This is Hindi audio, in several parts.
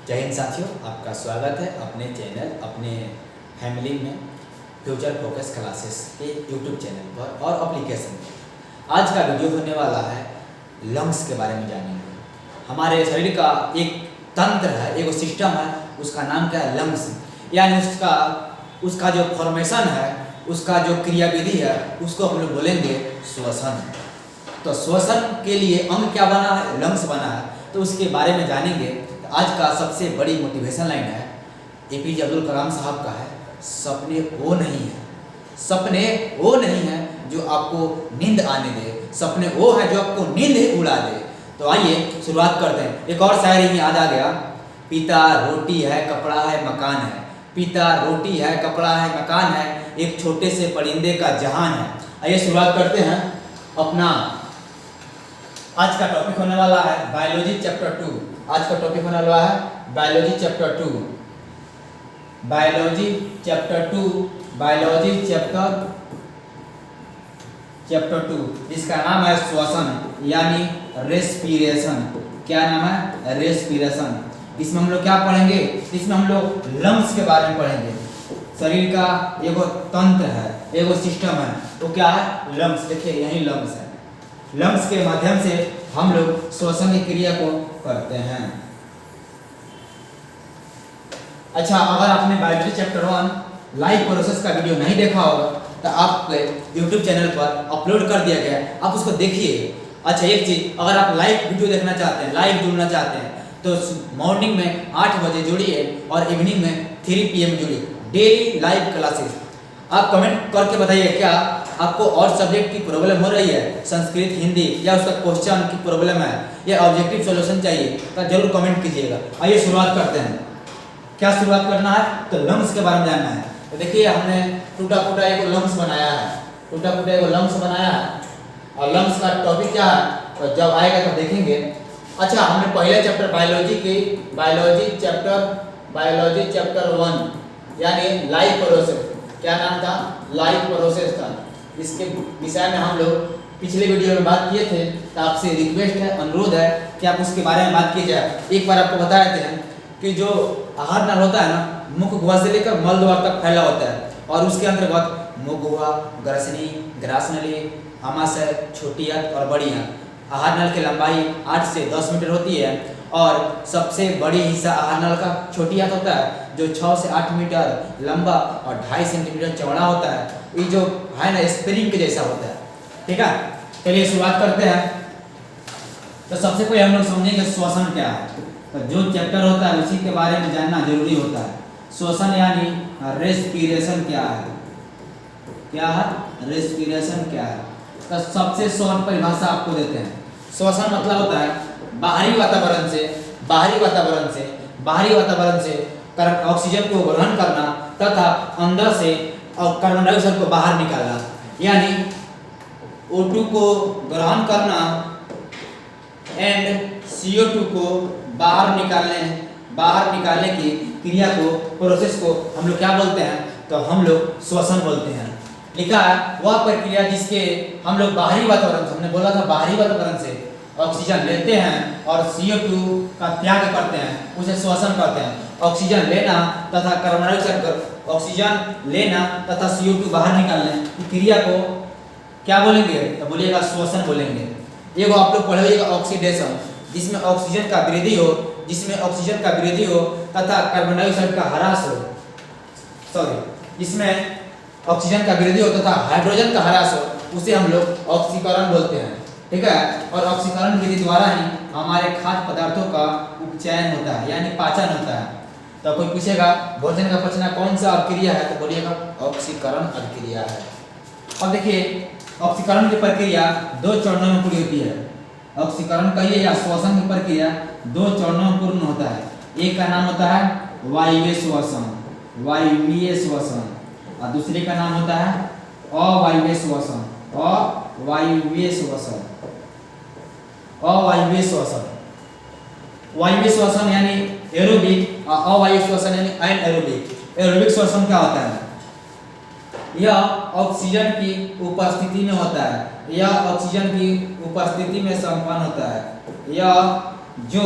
जय हिंद साथियों, आपका स्वागत है अपने चैनल अपने फैमिली में फ्यूचर फोकस क्लासेस के यूट्यूब चैनल पर और एप्लीकेशन पर। आज का वीडियो होने वाला है लंग्स के बारे में जानेंगे। हमारे शरीर का एक तंत्र है, एक सिस्टम है, उसका नाम क्या है? लंग्स। यानी उसका जो फॉर्मेशन है, उसका जो क्रियाविधि है, उसको हम लोग बोलेंगे श्वसन। तो श्वसन के लिए अंग क्या बना है? लंग्स बना है। तो उसके बारे में जानेंगे। आज का सबसे बड़ी मोटिवेशन लाइन है एपीजे अब्दुल कलाम साहब का है, सपने वो नहीं है, सपने वो नहीं है जो आपको नींद आने दे, सपने वो है जो आपको नींद उड़ा दे। तो आइए शुरुआत करते हैं। एक और शायरी में याद आ गया, पिता रोटी है कपड़ा है मकान है, पिता रोटी है कपड़ा है मकान है, एक छोटे से परिंदे का जहान है। आइए शुरुआत करते हैं। अपना आज का टॉपिक होने वाला है बायोलॉजी चैप्टर 2। आज का टॉपिक होने वाला है biology chapter 2। Biology chapter 2, biology chapter 2, जिसका नाम है श्वसन यानी रेस्पिरेशन। क्या नाम है? रेस्पिरेशन। इसमें हम लोग क्या पढ़ेंगे? इसमें हम लोग लंग्स के बारे में पढ़ेंगे। शरीर का एगो तंत्र है, एगो सिस्टम है, तो क्या है? लंग्स। देखिए यही लंग्स है। लंग्स के माध्यम से हम लोग श्वसन की क्रिया को करते हैं। अच्छा, अगर आपने बायोलॉजी चैप्टर 1 लाइव प्रोसेस का वीडियो नहीं देखा होगा तो आपके YouTube चैनल पर अपलोड कर दिया गया है, आप उसको देखिए। अच्छा, एक चीज, अगर आप लाइव वीडियो देखना चाहते हैं, लाइव जुड़ना चाहते हैं, तो मॉर्निंग में 8 बजे जुड़िए और इवनिंग में 3 PM जुड़िए। Daily live classes. आप कमेंट करके बताइए क्या आपको और सब्जेक्ट की प्रॉब्लम हो रही है, संस्कृत, हिंदी, या उसका क्वेश्चन की प्रॉब्लम है, या ऑब्जेक्टिव सॉल्यूशन चाहिए, तो जरूर कमेंट कीजिएगा। आइए शुरुआत करते हैं। क्या शुरुआत करना है? तो लंग्स के बारे में जानना है। तो देखिए हमने टूटा फूटा एक लंग्स बनाया है, टूटा फूटा एक लंग्स बनाया है, और लंग्स का टॉपिक क्या है तो जब आएगा तो देखेंगे। अच्छा, हमने पहले चैप्टर बायोलॉजी चैप्टर 1 यानी लाइफ प्रोसेस, क्या नाम था? लाइफ प्रोसेस था। इसके विषय में हम लोग पिछले वीडियो में बात किए थे, तो आपसे रिक्वेस्ट है, अनुरोध है कि आप उसके बारे में बात कीजिए। एक बार आपको बता देते हैं कि जो आहार नल होता है ना, मुख गुहा से लेकर मल द्वार तक फैला होता है, और उसके अंतर्गत मुख गुहा, ग्रसनी, ग्रासनली, आमाशय, छोटी आंत और बड़ी आंत। आहार नल की लंबाई 8 से 10 मीटर होती है, और सबसे बड़ी हिस्सा आहार नल का छोटी आंत होता है, जो 6 से 8 मीटर लंबा और 2.5 सेंटीमीटर चौड़ा होता है। ये जो है ना, स्प्रिंग के जैसा होता है। ठीक है, चलिए शुरुआत करते हैं। तो सबसे पहले हम लोग समझेंगे श्वसन क्या है। तो जो चैप्टर होता है उसी के बारे में जानना जरूरी होता है। श्वसन यानी रेस्पिरेशन क्या है? क्या है? रेस्पिरेशन क्या है? तो सबसे शॉर्ट परिभाषा आपको देते हैं। श्वसन मतलब होता है बाहरी वातावरण से ऑक्सीजन को ग्रहण करना तथा अंदर से कार्बन डाइऑक्साइड को बाहर निकालना। यानी O2 को ग्रहण करना एंड CO2 को बाहर निकालने की क्रिया को, प्रोसेस को हम लोग क्या बोलते हैं? तो हम लोग श्वसन बोलते हैं। लिखा है वह प्रक्रिया जिसके हम लोग बाहरी वातावरण से, हमने बोला था बाहरी वातावरण से ऑक्सीजन लेते हैं और CO2 का त्याग करते हैं, उसे श्वसन कहते हैं। ऑक्सीजन लेना तथा कार्बन डाइऑक्साइड, ऑक्सीजन लेना तथा CO2 बाहर निकालने की क्रिया को क्या बोलेंगे? तो बोलिएगा श्वसन बोलेंगे। ये आप लोग पढ़ेगा ऑक्सीडेशन, जिसमें ऑक्सीजन का वृद्धि हो तथा कार्बन डाइऑक्साइड का ह्रास हो, जिसमें ऑक्सीजन का वृद्धि हो तथा हाइड्रोजन का ह्रास हो, उसे हम लोग ऑक्सीकरण बोलते हैं। ठीक है, और ऑक्सीकरण विधि द्वारा ही हमारे खाद्य पदार्थों का उपचयन होता है, यानी पाचन होता है। तो कोई पूछेगा भोजन का पचना कौन सा अभिक्रिया है, तो बोलिएगा ऑक्सीकरण अभिक्रिया है। अब देखिए ऑक्सीकरण की प्रक्रिया 2 चरणों में पूरी होती है। ऑक्सीकरण कहिए या श्वसन की प्रक्रिया 2 चरणों में पूर्ण होता है। एक का नाम होता है वायवीय श्वसन, और दूसरे का नाम होता है अवायवीय श्वसन। वायवीय श्वसन यानी एरोबिक, और अवायवीय श्वसन यानी अनएरोबिक। एरोबिक श्वसन क्या होता है? यह ऑक्सीजन की उपस्थिति में होता है, यह ऑक्सीजन की उपस्थिति में संपन्न होता है। यह जो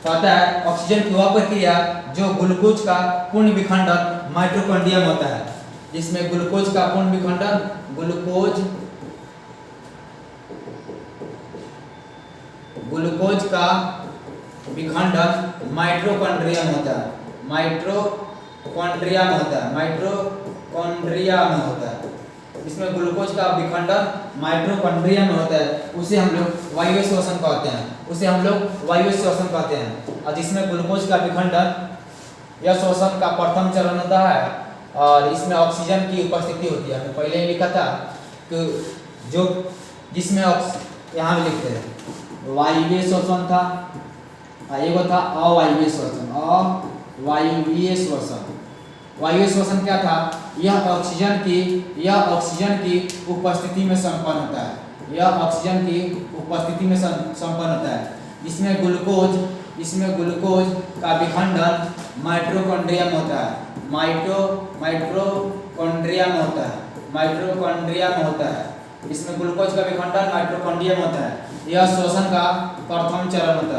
तो आता है ऑक्सीजन की वह प्रक्रिया जो ग्लूकोज का पूर्ण विखंडन माइटोकॉन्ड्रिया में होता है, जिसमें ग्लूकोज का पूर्ण विखंडन ग्लूकोज का विखंडन माइटोकॉन्ड्रिया में होता है, माइटोकॉन्ड्रिया में होता है। इसमें ग्लूकोज का विखंडन माइटोकॉन्ड्रिया में होता है, उसे हम लोग वायवीय श्वसन कहते हैं। और जिसमें ग्लूकोज का विखंडन या श्वसन का प्रथम चरण होता है और इसमें ऑक्सीजन की उपस्थिति होती है। हमने पहले ही लिखा था कि जो जिसमें यहाँ भी लिखते हैं वायवीय श्वसन था, एक था अवायवीय श्वसन। वायवीय श्वसन क्या था? यह ऑक्सीजन की उपस्थिति में संपन्न होता है, जिसमें ग्लूकोज का विखंडन माइटोकॉन्ड्रिया में होता है, इसमें ग्लूकोज का विखंडन माइटोकॉन्ड्रिया में होता है। यह श्वसन का प्रथम चरण होता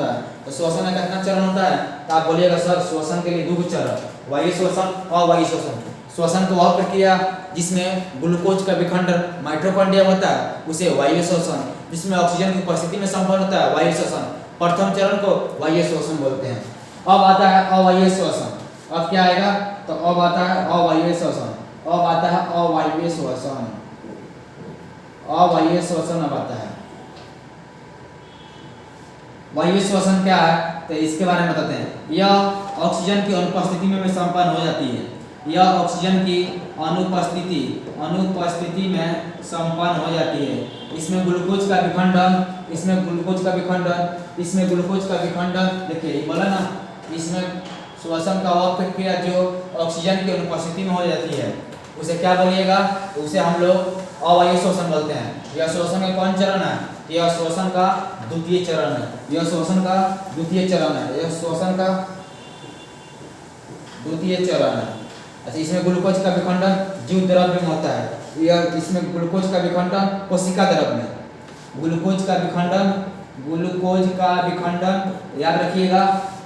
है, तो श्वसन का कितना चरण होता है? तो आप बोलिएगा सर श्वसन के लिए दो चरण, वायु श्वसन, अवायु श्वसन। श्वसन को वह प्रक्रिया जिसमें ग्लूकोज का विखंडन माइटोकॉन्ड्रिया में होता है उसे वायु श्वसन, जिसमें ऑक्सीजन की उपस्थिति में संपन्न होता है वायु श्वसन। प्रथम चरण को वायु श्वसन बोलते हैं। अब आता है अवायु श्वसन। अब क्या आएगा? तो अब आता है अवायु श्वसन। अब आता है अवायवीय श्वसन। अब आता है वायवीय श्वसन क्या है? तो इसके बारे में बताते हैं। यह ऑक्सीजन की अनुपस्थिति में संपन्न हो जाती है। यह ऑक्सीजन की अनुपस्थिति में संपन्न हो जाती है। इसमें ग्लूकोज का विखंडन देखिए बोला ना, इसमें श्वसन का वह प्रक्रिया जो ऑक्सीजन की अनुपस्थिति में हो जाती है उसे क्या बोलिएगा? उसे हम लोग अवायवीय श्वसन बोलते हैं। यह श्वसन का कौन चरण है? यह श्वसन का द्वितीय चरण है। अच्छा, इसमें ग्लूकोज का विखंडन जीव द्रव्य में होता है। इसमें ग्लूकोज का विखंडन कोशिका द्रव्य में, ग्लूकोज का विखंडन याद रखिएगा।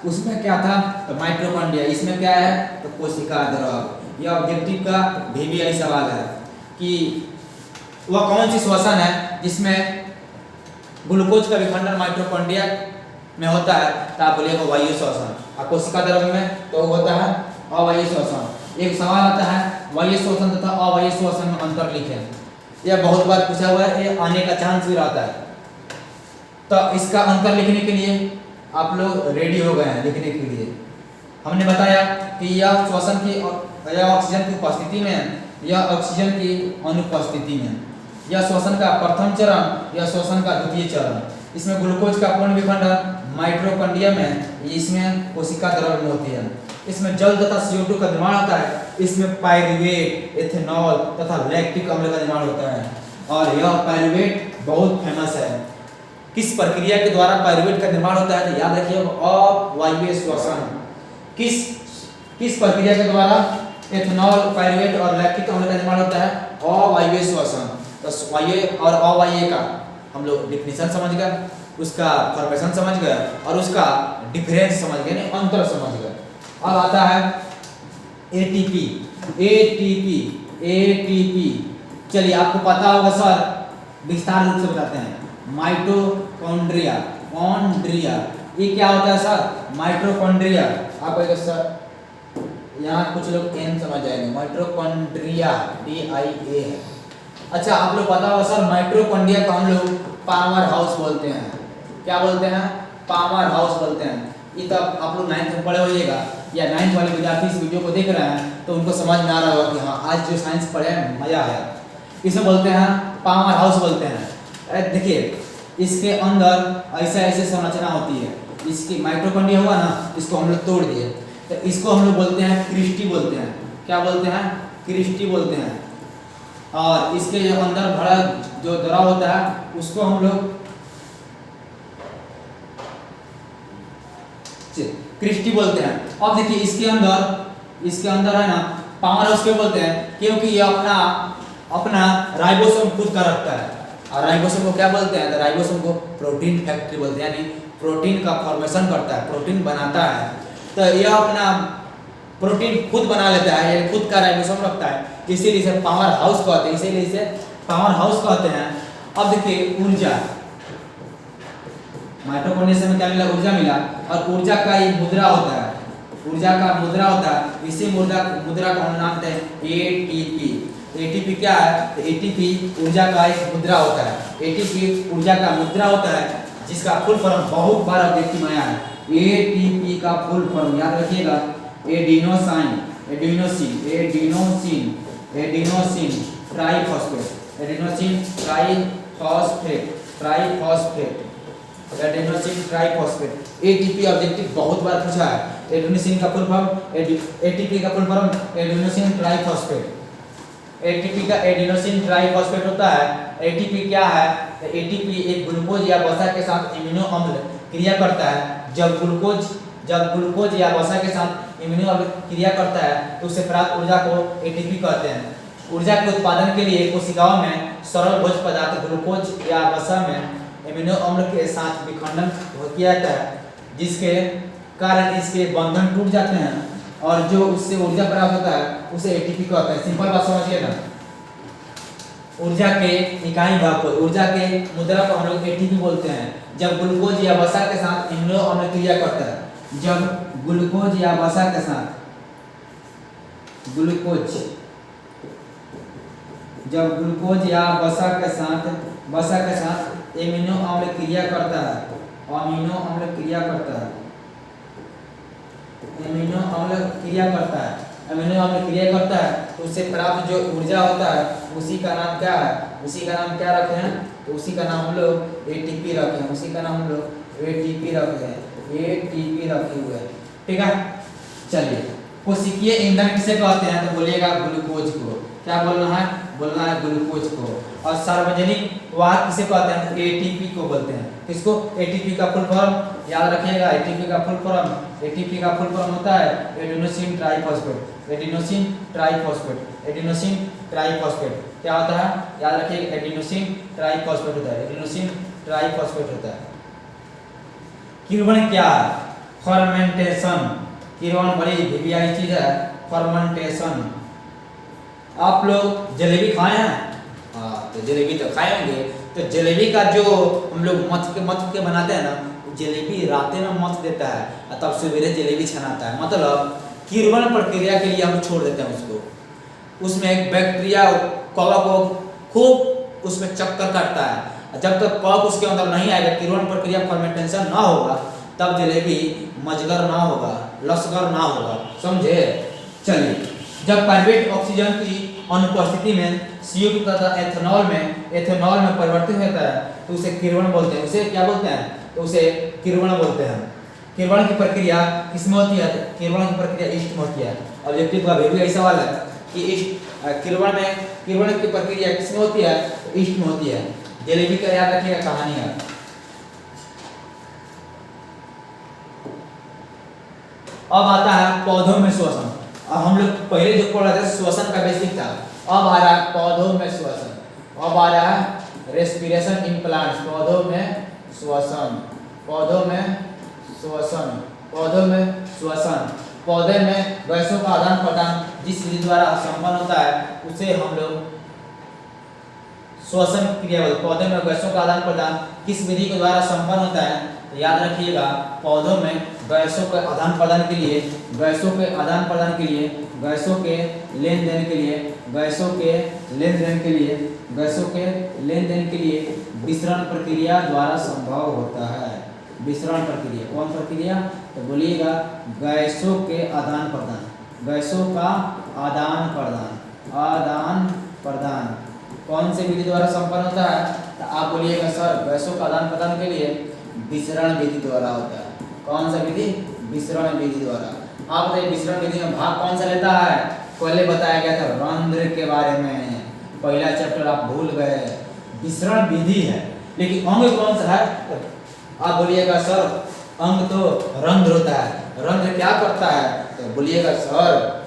उसमें क्या था? तो माइटोकॉन्ड्रिया। इसमें क्या है? तो कोशिका द्रव्य। यह ऑब्जेक्टिव का VVI सवाल है कि वह कौन सी श्वसन है जिसमें ग्लूकोज का विखंडन माइटोकॉन्ड्रिया में होता है? तो आप बोलिएगा वायु श्वसन। और कोशिका द्रव्य में तो होता है अवायु श्वसन। एक सवाल आता है वायु श्वसन तथा अवायु श्वसन में अंतर लिखें। यह बहुत बार पूछा हुआ है, ये आने का चांस भी रहता है। तो इसका अंतर लिखने के लिए आप लोग रेडी हो गए हैं लिखने के लिए। हमने बताया कि यह श्वसन की ऑक्सीजन की उपस्थिति में, यह ऑक्सीजन की अनुपस्थिति में, यह श्वसन का प्रथम चरण, यह श्वसन का द्वितीय चरण। इसमें ग्लूकोज का पूर्ण विखंडन माइटोकॉन्ड्रिया में, इसमें कोशिका द्रव्य में होती है। इसमें जल तथा CO2 का निर्माण होता है। इसमें पाइरुवेट, एथेनॉल तथा लैक्टिक अम्ल का निर्माण होता है। और यह पाइरुवेट बहुत फेमस है। किस प्रक्रिया के द्वारा पाइरुवेट का निर्माण होता है? तो याद रखिए अवायवीय श्वसन। किस प्रक्रिया के द्वारा एथेनॉल, पाइरुवेट और लैक्टिक अम्ल का निर्माण होता है? अवायवीय श्वसन। तो वायवीय और अवायवीय का हम लोग डिफिनेशन समझ गए, उसका फॉर्मेशन समझ गए और उसका डिफरेंस समझ गए, अंतर समझ गए। अब आता है ATP। चलिए आपको पता होगा सर, विस्तार रूप से बताते हैं। माइटोकॉन्ड्रिया, ये क्या होता है सर? माइटोकॉन्ड्रिया। आप कहेंगे सर यहाँ कुछ लोग N समझ जाएंगे, माइटोकॉन्ड्रिया DIA है। अच्छा, आप लोग पता होगा सर माइटोकॉन्ड्रिया को हम लोग पावर हाउस बोलते हैं। क्या बोलते हैं? पावर हाउस बोलते हैं। ये तो आप लोग 9th में पढ़े होइएगा, या 9th वाले विद्यार्थी इस वीडियो को देख रहे हैं तो उनको समझ में आ रहा होगा कि हाँ आज जो साइंस पढ़े हैं मजा आया। इसे बोलते हैं पावर हाउस बोलते हैं। देखिए इसके अंदर ऐसे संरचना होती है। इसकी माइटोकॉन्ड्रिया हुआ ना, इसको हम लोग तोड़ दिए तो इसको हम लोग बोलते हैं क्रिस्टी बोलते हैं। क्या बोलते हैं? क्रिस्टी बोलते हैं। और इसके जो अंदर भरा जो द्रव होता है उसको हम लोग क्रिस्टी बोलते हैं। अब देखिए इसके अंदर है ना पावर हाउस क्यों बोलते हैं? क्योंकि ये अपना राइबोसोम खुद का रखता है। और राइबोसोम को क्या बोलते हैं? तो राइबोसोम को प्रोटीन फैक्ट्री बोलते हैं, यानी प्रोटीन का फॉर्मेशन करता है, प्रोटीन बनाता है। तो यह अपना प्रोटीन खुद बना लेता है, यानी खुद का राइबोसोम रखता है, इसीलिए इसे पावर हाउस कहते हैं, इसीलिए इसे पावर हाउस कहते हैं। अब देखिए ऊर्जा, माइटोकॉन्ड्रिया में क्या मिला? ऊर्जा मिला। और ऊर्जा का एक मुद्रा होता है, ऊर्जा का मुद्रा होता है, इसी मुद्रा का हम नाम देते हैं एटीपी। एटीपी क्या है? तो एटीपी ऊर्जा का एक मुद्रा होता है, एटीपी ऊर्जा का मुद्रा होता है, जिसका फुल फॉर्म बहुत बार ऑब्जेक्टिव में आया है। एटीपी का फुल फॉर्म याद रखिएगा, adenosine, adenosine, adenosine, adenosine triphosphate, adenosine triphosphate, triphosphate, adenosine triphosphate. ATP objective बहुत बार पूछा है। एडिनोसिन का फुल फॉर्म, एटीपी का full form adenosine triphosphate. ATP का एडिनोसिन ट्राइफॉस्फेट होता है। एटीपी क्या है? तो एटीपी एक ग्लूकोज या वसा के साथ एमिनो अम्ल क्रिया करता है। जब ग्लूकोज या वसा के साथ एमिनो अम्ल क्रिया करता है तो उससे प्राप्त ऊर्जा को एटीपी कहते हैं। ऊर्जा के उत्पादन के लिए कोशिकाओं में सरल भोज्य पदार्थ ग्लूकोज या वसा में एमिनो अम्ल के साथ विखंडन किया जाता है, जिसके कारण इसके बंधन टूट जाते हैं और जो उससे ऊर्जा प्राप्त होता है उसे एटीपी कहते हैं। सिंपल बात समझिए ना, ऊर्जा के इकाई भाग को, ऊर्जा के मुद्रा को हम लोग एटीपी बोलते हैं। जब ग्लूकोज या वसा के साथ एमिनो अम्ल क्रिया करता है, जब ग्लूकोज या वसा के साथ जब ग्लूकोज या वसा के साथ एमिनो अम्ल क्रिया करता है, एमिनो अम्ल क्रिया करता है, एमिनो अम्ल क्रिया करता है, एमिनो अम्ल क्रिया करता है तो उससे प्राप्त जो ऊर्जा होता है उसी का नाम क्या है? उसी का नाम क्या रखे हैं? तो उसी का नाम हम लोग एटीपी रखे हैं, उसी का नाम हम लोग एटीपी रखे हैं, एटीपी रखे हुए हैं। ठीक है, चलिए कोशिकीय ईंधन किसे कहते हैं? तो बोलिएगा ग्लूकोज को। क्या बोलना है? बोलना है ग्लूकोज को। और सार्वजनिक वाहक किसे कहते हैं? एटीपी को बोलते हैं। किसको? एटीपी का फुल फॉर्म याद रखिएगा, एटीपी का फुल फॉर्म होता है adenosine triphosphate, adenosine triphosphate, adenosine triphosphate. क्या होता है? याद रखिएगा, एडिनोसिन ट्राइफॉस्फेट होता है, एडिनोसिन ट्राइफॉस्फेट होता है। किण्वन क्या है? फर्मेंटेशन। किण्वन बड़ी भिवियाई चीज है, फर्मेंटेशन। आप लोग जलेबी खाए हैं? हाँ, तो जलेबी तो खाए होंगे। तो जलेबी का जो हम लोग मथ के बनाते हैं ना, जलेबी राते में मथ देता है और तब सवेरे जलेबी छनाता है। मतलब किण्वन प्रक्रिया के लिए हम छोड़ देते हैं उसको। उसमें एक बैक्टीरिया कवक को खूब उसमें चक्कर काटता है। जब तक कवक उसके अंदर नहीं आएगा, किण्वन प्रक्रिया फर्मेंटेशन ना होगा, तब जलेबी मजगर ना होगा, लसगर ना होगा। समझे? चलिए, जब पाइरुवेट ऑक्सीजन की अनुपस्थिति में संयुक्त तथा एथेनॉल में परिवर्तित होता है तो उसे किण्वन बोलते हैं। उसे क्या बोलते हैं? तो उसे किण्वन बोलते हैं। किण्वन की प्रक्रिया किसमें होती है? किण्वन की प्रक्रिया ईस्ट में होती है। ऑब्जेक्टिव का भी यही सवाल है कि किण्वन की प्रक्रिया किसमें होती है? तो ईस्ट में होती है। जलेबी का याद रखिएगा कहानी है। अब आता है पौधों में श्वसन। अब हम लोग पहले जो पढ़ रहे थे श्वसन का बेसिक था, अब आ रहा है पौधों में श्वसन। अब आ रहा है रेस्पिरेशन इन प्लांट्स। पौधों में श्वसन, पौधों में श्वसन, पौधों में श्वसन। पौधे में गैसों का आदान प्रदान जिस विधि द्वारा संपन्न होता है उसे हम लोग श्वसन क्रिया बोलते हैं। पौधे में गैसों का आदान प्रदान किस विधि के द्वारा संपन्न होता है? तो याद रखिएगा, पौधों में गैसों के आदान प्रदान के लिए, गैसों के आदान प्रदान के लिए, गैसों के लेन देन के लिए, गैसों के लेन देन के लिए, गैसों के लेन देन के लिए विसरण प्रक्रिया द्वारा संभव होता है। विसरण प्रक्रिया, कौन प्रक्रिया? तो बोलिएगा गैसों के आदान प्रदान, गैसों का आदान प्रदान, आदान प्रदान कौन से विधि द्वारा संपन्न होता है? तो आप बोलिएगा सर गैसों का आदान प्रदान के लिए विसरण विधि द्वारा होता है। कौन सा विधि? विसरण विधि द्वारा। आप बताइए विसरण विधि में भाग कौन सा लेता है? पहले बताया गया था रंध्र के बारे में, पहला चैप्टर आप भूल गए। विसरण विधि है, लेकिन अंग कौन सा है? आप बोलिएगा सर अंग तो रंध्र होता है। रंध्र क्या करता है? तो बोलिएगा सर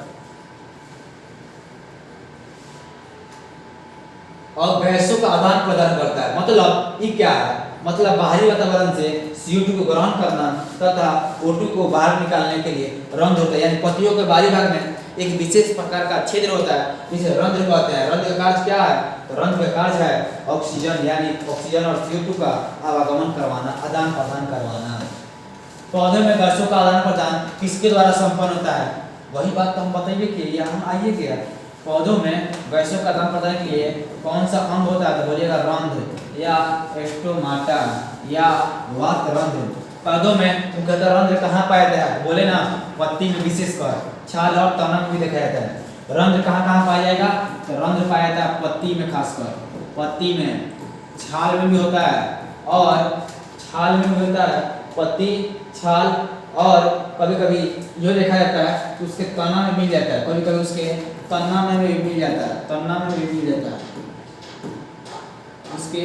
और गैसों का आदान प्रदान करता है। मतलब ये क्या है, मतलब बाहरी वातावरण से CO2 को ग्रहण करना तथा O2 को बाहर निकालने के लिए रंध्र होता है। यानी पत्तियों के बाहरी भाग में एक विशेष प्रकार का छिद्र होता है जिसे रंध्र कहते हैं। रंध्र का कार्य क्या है, तो रंध्र का कार्य है ऑक्सीजन यानी ऑक्सीजन और CO2 का आवागमन करवाना, आदान प्रदान करवाना। पौधे में गैसों का आदान प्रदान किसके द्वारा संपन्न होता है, वही बात तो हम बताइए कि यहाँ आइए क्या पौधों में गैसों का आदान प्रदान के लिए कौन सा अंग होता है, तो बोलिएगा रंध्र या स्टोमाटा या वात रंध्र। पौधों में मुख्यतः रंध्र कहाँ पाया जाता है, बोले ना पत्ती में विशेषकर, छाल और तना में भी देखा जाता है। रंध्र कहाँ कहाँ पाया जाएगा, तो रंध्र पाया जाता है पत्ती में, खासकर पत्ती में, छाल में भी होता है और छाल में भी होता है, पत्ती छाल, और कभी कभी ये देखा जाता है कि उसके तना में मिल जाता है, कभी कभी उसके तना में भी मिल जाता है, तना में भी मिल जाता है, उसके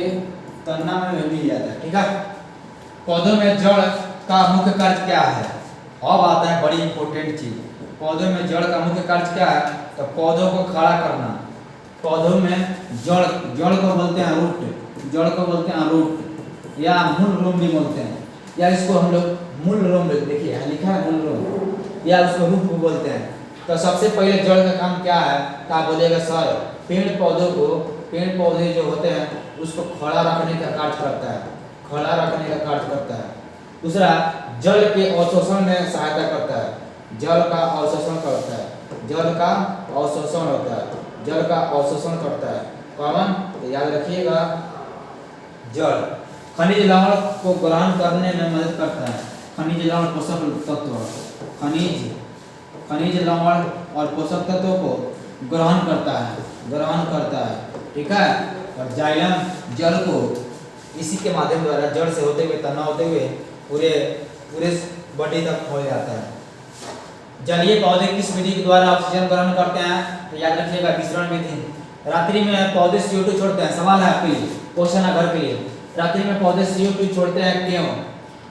तना में भी मिल जाता है। ठीक है, पौधों में जड़ का मुख्य कार्य क्या है, अब आता है बड़ी इंपॉर्टेंट चीज। पौधों में जड़ का मुख्य कार्य क्या है, तो पौधों को खड़ा करना। पौधों में जड़, जड़ को बोलते हैं रूट, जड़ को बोलते हैं रूट या मूल रोम भी बोलते हैं, या इसको हम लोग मूल रोम, देखिए यहाँ लिखा है मूल रोम, या उसको रूट भी बोलते हैं। तो सबसे पहले जड़ का काम क्या है, तो आप बोलिएगा सर पेड़ पौधों को, पेड़ पौधे जो होते हैं उसको खड़ा रखने का कार्य करता है, खड़ा रखने का कार्य करता है। दूसरा, जल के अवशोषण में सहायता करता है, जल का अवशोषण करता है, जल का अवशोषण होता है, जल का अवशोषण करता है। कौन, तो याद रखिएगा जल। खनिज लवण को ग्रहण करने में मदद करता है, खनिज लवण पोषक तत्व, खनिज लवण और पोषक तत्वों को ग्रहण करता है, ग्रहण करता है। ठीक है, और जाइलम जल को इसी के माध्यम द्वारा जड़ से होते हुए, तना होते हुए पूरे पूरे बॉडी तक हो जाता है। जलीय पौधे किस विधि के द्वारा ऑक्सीजन ग्रहण करते हैं, तो याद रखिएगा विसरण विधि। रात्रि में पौधे CO2 छोड़ते हैं, सवाल है आपके लिए, क्वेश्चन है घर के लिए, रात्रि में पौधे CO2 छोड़ते हैं क्यों,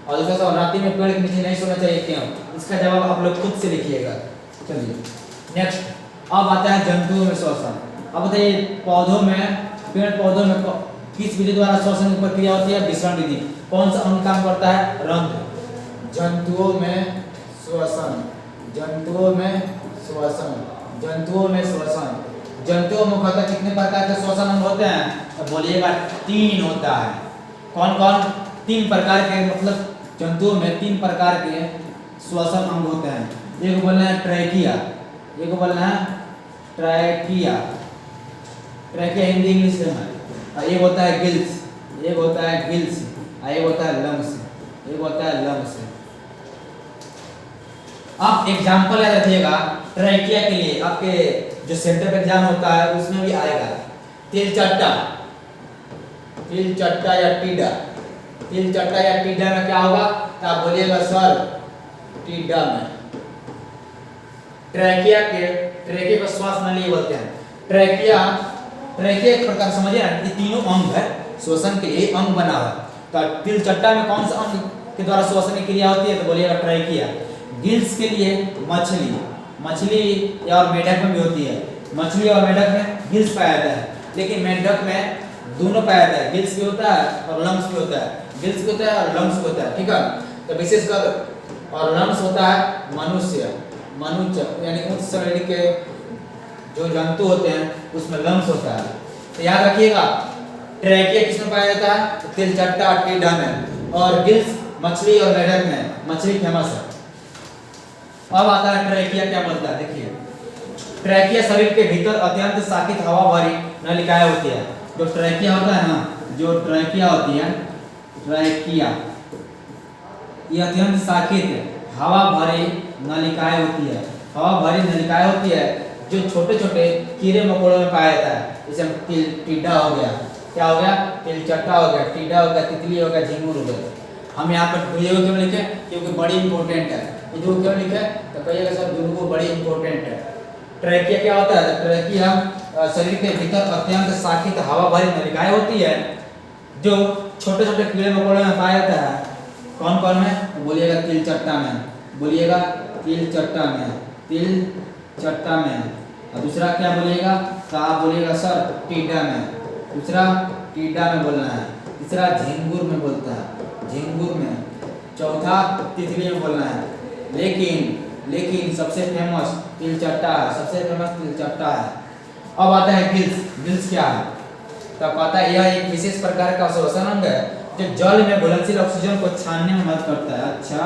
और दूसरा सवाल रात्रि में पेड़ के नीचे नहीं सोना चाहिए क्यों, इसका जवाब आप लोग खुद से लिखिएगा। चलिए नेक्स्ट, अब आता है जंतुओं में श्वसन। अब बताइए पौधों में, पेड़ पौधों में किस विधि द्वारा श्वसन की प्रक्रिया होती है, विसरण विधि। कौन सा अंग काम करता है, रंध्र। जंतुओं में श्वसन, जंतुओं में श्वसन, जंतुओं में श्वसन। जंतुओं में मुख्यतः कितने प्रकार के श्वसन अंग होते हैं, तो बोलिएगा 3 होता है। कौन कौन, 3 प्रकार के, मतलब जंतुओं में 3 प्रकार के श्वसन अंग होते हैं। एक बोलना है ट्रैकिया, एक बोलना है ट्रैकिया, ट्रैकिया हिंदी इंग्लिश में है, और एक होता है गिल्स, एक होता है गिल्स, और एक होता है लंग्स, एक होता है लंग्स। आप एग्जाम्पल याद रखिएगा ट्रैकिया के लिए, आपके जो सेंटर पे एग्जाम होता है उसमें भी आएगा। तिलचट्टा, तिलचट्टा या टीडा, तिलचट्टा या टीडा में क्या होगा, तो आप बोलिएगा सर टीडा में। ट्रैकिया के, ट्रैकिया को श्वास नली बोलते हैं। ट्रैकिया, ट्रैकिया एक प्रकार समझिए ना, ये तीनों अंग है श्वसन के लिए अंग बना हुआ। तो तिलचट्टा में कौन सा अंग के द्वारा श्वसन की क्रिया होती है, तो बोलिएगा ट्रैकिया। गिल्स के लिए मछली, मछली और मेढक में भी होती है, मछली और मेढक में गिल्स पाया जाता है, लेकिन मेढक में दोनों पाया जाता है, गिल्स भी होता है और लंग्स भी होता है, गिल्स भी होता है और लंग्स भी होता है। ठीक है, तो विशेषकर और लंग्स होता है मनुष्य, मनुष्य यानी उच्च श्रेणी के जो जंतु होते हैं उसमें लंग्स होता है। तो याद रखिएगा ट्रैकिया किसमें पाया जाता है, तो तिलचट्टा और टीडा में, और गिल्स मछली और मेढक में, मछली फेमस है। अब आता है ट्रैकिया क्या बोलता है, देखिए ट्रैकिया शरीर के भीतर अत्यंत शाखित हवा भरी नलिकाएं होती है। जो ट्रैकिया होता है ना, जो ट्रैकिया होती है, ट्रैकिया ये अत्यंत शाखित हवा भरी नलिकाएं होती है, हवा भरी नलिकाएं होती है जो छोटे छोटे कीड़े मकोड़ों में पाया जाता है। जैसे टीडा हो गया, क्या हो गया, तिलचट्टा हो गया, टीडा हो गया, तितली हो गया, झिंगुर हो गया। हम यहाँ पर वीडियो क्यों लिखे, क्योंकि बड़ी इंपॉर्टेंट है। ये जो क्यों लिखे, तो कहिएगा सर दुर्गो बड़ी इंपॉर्टेंट है। ट्रैकिया क्या होता है, ट्रैकिया शरीर के भीतर अत्यंत शाखित हवा भरी नलिकाएं होती है जो छोटे छोटे कीड़े मकोड़े में पाया जाता है। कौन कौन में, तो बोलिएगा तिलचट्टा में, बोलिएगा तिलचट्टा में, तिलचट्टा में। और दूसरा क्या बोलिएगा, तो आप बोलिएगा सर टीडा में, दूसरा टीडा में बोलना है, तीसरा झिंगुर में बोलता है, झिंगुर में, चौथा तितली में बोलना है। लेकिन सबसे फेमस तिलचट्टा है, सबसे फेमस तिलचट्टा है। अब आता है गिल्स। गिल्स क्या है? तो पता है यह एक विशेष प्रकार का श्वसन अंग है जो जल में घुलनशील ऑक्सीजन को छानने में मदद करता है। अच्छा,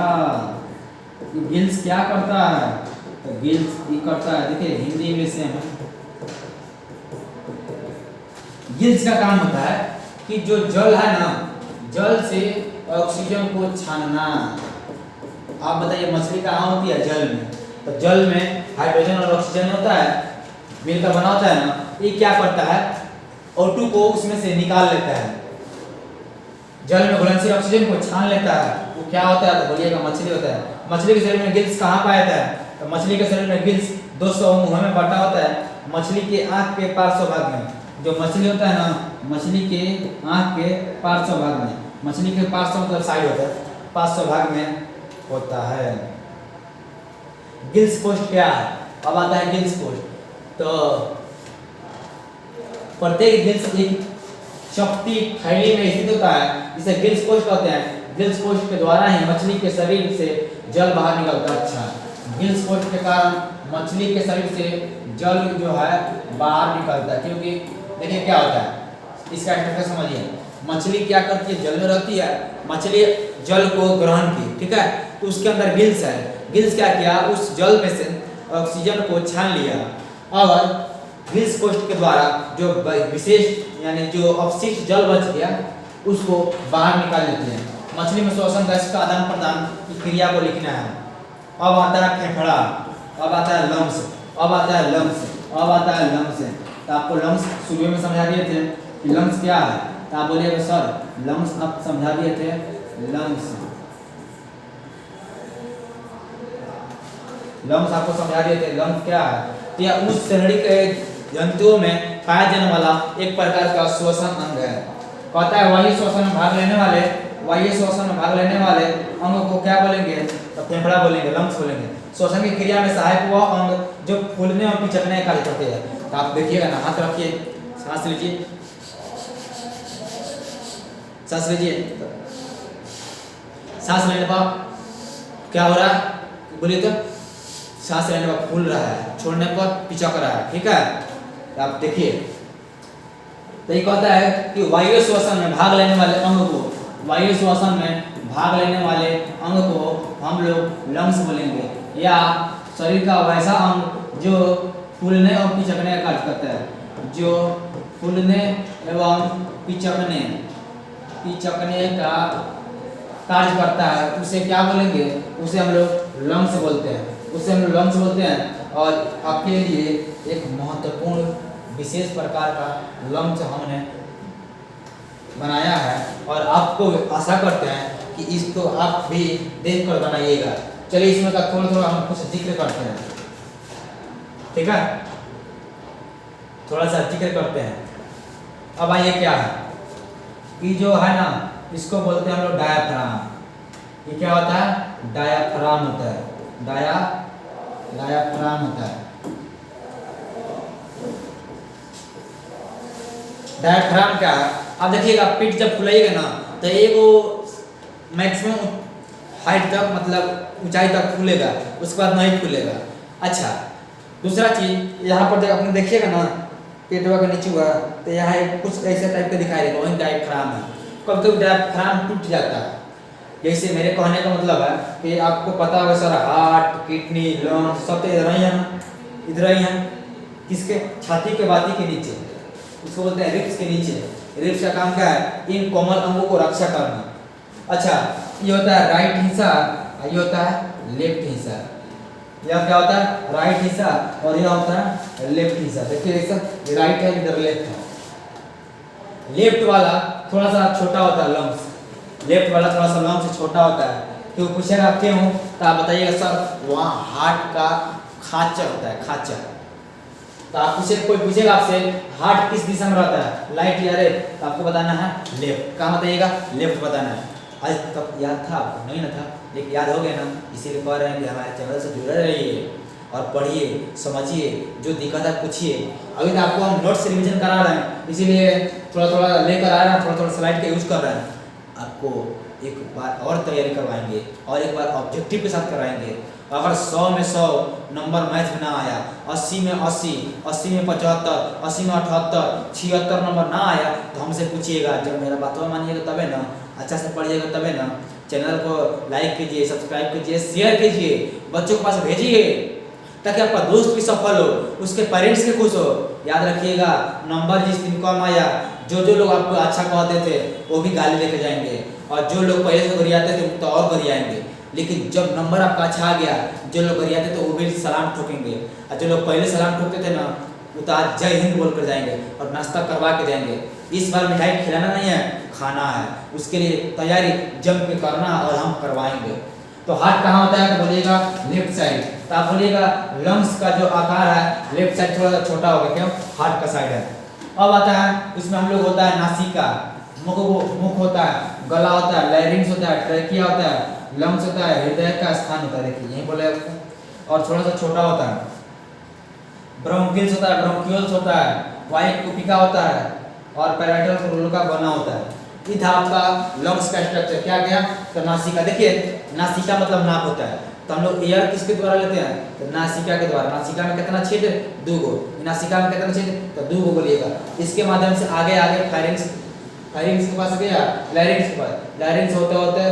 गिल्स क्या करता है? तो गिल्स ये करता है, देखिए हिंदी इंग्लिश सेम है। गिल्स का काम होता है कि जो जल है ना, जल से ऑक्सीजन को छानना। आप बताइए मछली कहाँ होती है? जल में। तो जल में हाइड्रोजन और ऑक्सीजन होता है, मिलकर बना होता है ना। ये क्या करता है? O2 को उसमें से निकाल लेता है, जल में घुलनशील ऑक्सीजन को छान लेता है। वो क्या होता है? तो बोलिएगा मछली होता है। मछली के शरीर में गिल्स कहाँ पाया जाता है? तो मछली के शरीर में गिल्स 200 मुँह में बटा होता है। मछली के आँख के पार्श्व भाग में, जो मछली होता है ना, मछली के आँख के पार्श्व भाग में, मछली के पार्श्व मतलब साइड होता है, पार्श्व भाग में होता है। गिल्स कोष्ठ क्या है? अब आता है गिल्स कोष्ठ। तो प्रत्येक गिल्स एक शक्ति थैली में स्थित होता है, जिसे गिल्स कोष्ठ कहते हैं। गिल्स कोष्ठ के द्वारा ही मछली के शरीर से जल बाहर निकलता है। अच्छा, गिल्स कोष्ठ के कारण मछली के शरीर से जल जो है बाहर निकलता है। क्योंकि देखिए क्या होता है, इसका स्ट्रक्चर समझिए। मछली क्या करती है? जल में रहती है, मछली जल को ग्रहण की, ठीक है, तो उसके अंदर गिल्स है। गिल्स क्या किया? उस जल में से ऑक्सीजन को छान लिया और गिल्स कोष्ठ के द्वारा जो विशेष यानी जो अपशिष्ट जल बच गया उसको बाहर निकाल लेते हैं। मछली में श्वसन गैस का आदान प्रदान की क्रिया को लिखना है। अब आता है फेफड़ा, अब आता है लंग्स, अब आता है लंग्स, अब आता है लंग्स। तो आपको लंग्स शुरू में समझा दिए थे कि लंग्स क्या है। तो आप बोलिएगा सर लंग्स आप समझा दिए थे। लंग्स आपको समझा दिए थे। लंग्स क्या है? तो यह उस श्रेणी के जंतुओं में पाया जाने वाला एक प्रकार का श्वसन अंग है। कहता है वायु श्वसन में भाग लेने वाले अंग को क्या बोलेंगे? तो फेफड़ा बोलेंगे, लंग्स बोलेंगे। श्वसन की क्रिया में सहायक वह अंग जो फूलने और पिचकने का कार्य करते हैं। तो आप देखिएगा ना, हाथ रखिए, सांस लीजिए, सांस लीजिए। सांस लेने पर क्या हो रहा है? बोलिए तो। सांस लेने पर फूल रहा है, छोड़ने पर पिचक रहा है, ठीक है। तो आप देखिए, तो ये कहता है कि वायु श्वसन में भाग लेने वाले अंग को, वायु श्वसन में भाग लेने वाले अंग को हम लोग लंग्स बोलेंगे, या शरीर का वैसा अंग जो फूलने और पिचकने का कार्य करता है, जो फूलने एवं पिचकने का कार्य करता है, उसे क्या बोलेंगे? उसे हम लोग लंग्स बोलते हैं। और आपके लिए एक महत्वपूर्ण विशेष प्रकार का लंग्स हमने बनाया है और आपको आशा करते हैं कि इसको आप भी देख कर बनाइएगा। चलिए इसमें का थोड़ा हम कुछ जिक्र करते हैं, ठीक है, थोड़ा सा जिक्र करते हैं। अब आइए क्या है कि जो है ना, इसको बोलते हैं हम लोग डायाफ्राम। ये क्या होता है? डायाफ्राम होता है। डायाफ्राम होता है। डायाफ्राम क्या है? आप देखिएगा, पीठ जब फुलाइएगा ना तो एक मैक्सिमम हाइट तक, मतलब ऊंचाई तक फूलेगा, उसके बाद नहीं फूलेगा। अच्छा, दूसरा चीज यहाँ पर जब आपने देखिएगा ना, पेटवा के नीचे हुआ तो यहाँ कुछ ऐसे टाइप का दिखाई देगा, वही डायाफ्राम है। कभी कभी डायाफ्राम टूट जाता है। जैसे मेरे कहने का मतलब है कि आपको पता होगा सर, हार्ट, किडनी, लंग्स सब तो इधर ही है, इधर ही है। किसके? छाती के बाती के नीचे, उसको बोलते हैं रिब्स के नीचे। रिब्स का काम क्या है? इन कोमल अंगों को रक्षा करना। अच्छा, ये होता है राइट हिस्सा, ये होता है लेफ्ट हिस्सा। यह क्या होता है? राइट हिस्सा, और यह होता है लेफ्ट हिस्सा। देखिए ऐसा, ये राइट है, इधर लेफ्ट है। लेफ्ट वाला थोड़ा सा छोटा होता है लंग्स, लेफ्ट वाला थोड़ा सा लंग्स छोटा होता है। क्यों पूछेगा क्यों? तो आप बताइएगा सर वहाँ हार्ट का खांचा होता है, खांचा। तो आप कोई पूछेगा आपसे हार्ट किस दिशा में रहता है, लाइट या लेफ्ट, तो आपको बताना है लेफ्ट। कहाँ बताइएगा? लेफ्ट बताना है। आज तक याद था आपको? नहीं ना था, लेकिन याद हो गया ना, इसीलिए कह रहे हैं कि हमारे चैनल से जुड़े रहिए। और पढ़िए, समझिए, जो दिक्कत है पूछिए। अभी तो आपको हम नोट्स रिवीजन करा रहे हैं, इसीलिए थोड़ा थोड़ा लेकर आ रहे हैं, थोड़ा थोड़ा स्लाइड का यूज कर रहे हैं। आपको एक बार और तैयारी करवाएंगे और एक बार ऑब्जेक्टिव के साथ कराएंगे। अगर 100 में 100 नंबर मैथ में ना आया, 80 में 80, 80 में 75, 80 में 78, 76 नंबर ना आया तो हमसे पूछिएगा। जब मेरा बात मानिएगा तबे ना, अच्छा से पढ़िएगा तबे ना। चैनल को लाइक कीजिए, सब्सक्राइब कीजिए, शेयर कीजिए, बच्चों के पास भेजिए ताकि आपका दोस्त भी सफल हो, उसके पेरेंट्स भी खुश हो। याद रखिएगा, नंबर जिस दिन कम आया, जो जो लोग आपको अच्छा कहते थे वो भी गाली लेके जाएंगे, और जो लोग पहले से गरियाते थे तो और गरियाएंगे। लेकिन जब नंबर आपका अच्छा आ गया, जो लोग गरियाते थे वो भी सलाम ठोकेंगे, और जो लोग पहले सलाम ठोकते थे ना वो तो आज जय हिंद बोल कर जाएंगे और नाश्ता करवा के जाएंगे। इस बार मिठाई खिलाना नहीं है, खाना है, उसके लिए तैयारी जम के करना और हम करवाएंगे। तो हार्ट कहाँ होता है तो बोलिएगा लेफ्ट साइड। तो आप बोलिएगा लंग्स का जो आकार है लेफ्ट साइड थोड़ा सा छोटा होगा, क्यों? हार्ट का साइड है। अब आता है इसमें हम लोग होता है नासिका, मुख होता है, गला होता है, लैरिंग्स होता है, ट्रैकिया होता है, लंग्स होता है, हृदय का स्थान होता है, देखिए यही बोले आपको। और थोड़ा सा छोटा होता है ब्रोंकिल्स होता है, ब्रोंक्यूल्स होता है, वाइट कुपिका होता है और पैराइटल रोल का बना होता है। ये था आपका लंग्स का स्ट्रक्चर। क्या गया तो नासिका। देखिए नासिका मतलब नाक होता है, तो हम लोग एयर किसके द्वारा लेते हैं तो नासिका के द्वारा। नासिका में कितना छेद? 2 गो। नासिका में कितना छेद? तो 2 गो बोलिएगा। इसके माध्यम से आगे आगे फायरिंग्स के पास गया, लैरिंग्स के पास, लैरिंग्स होते होते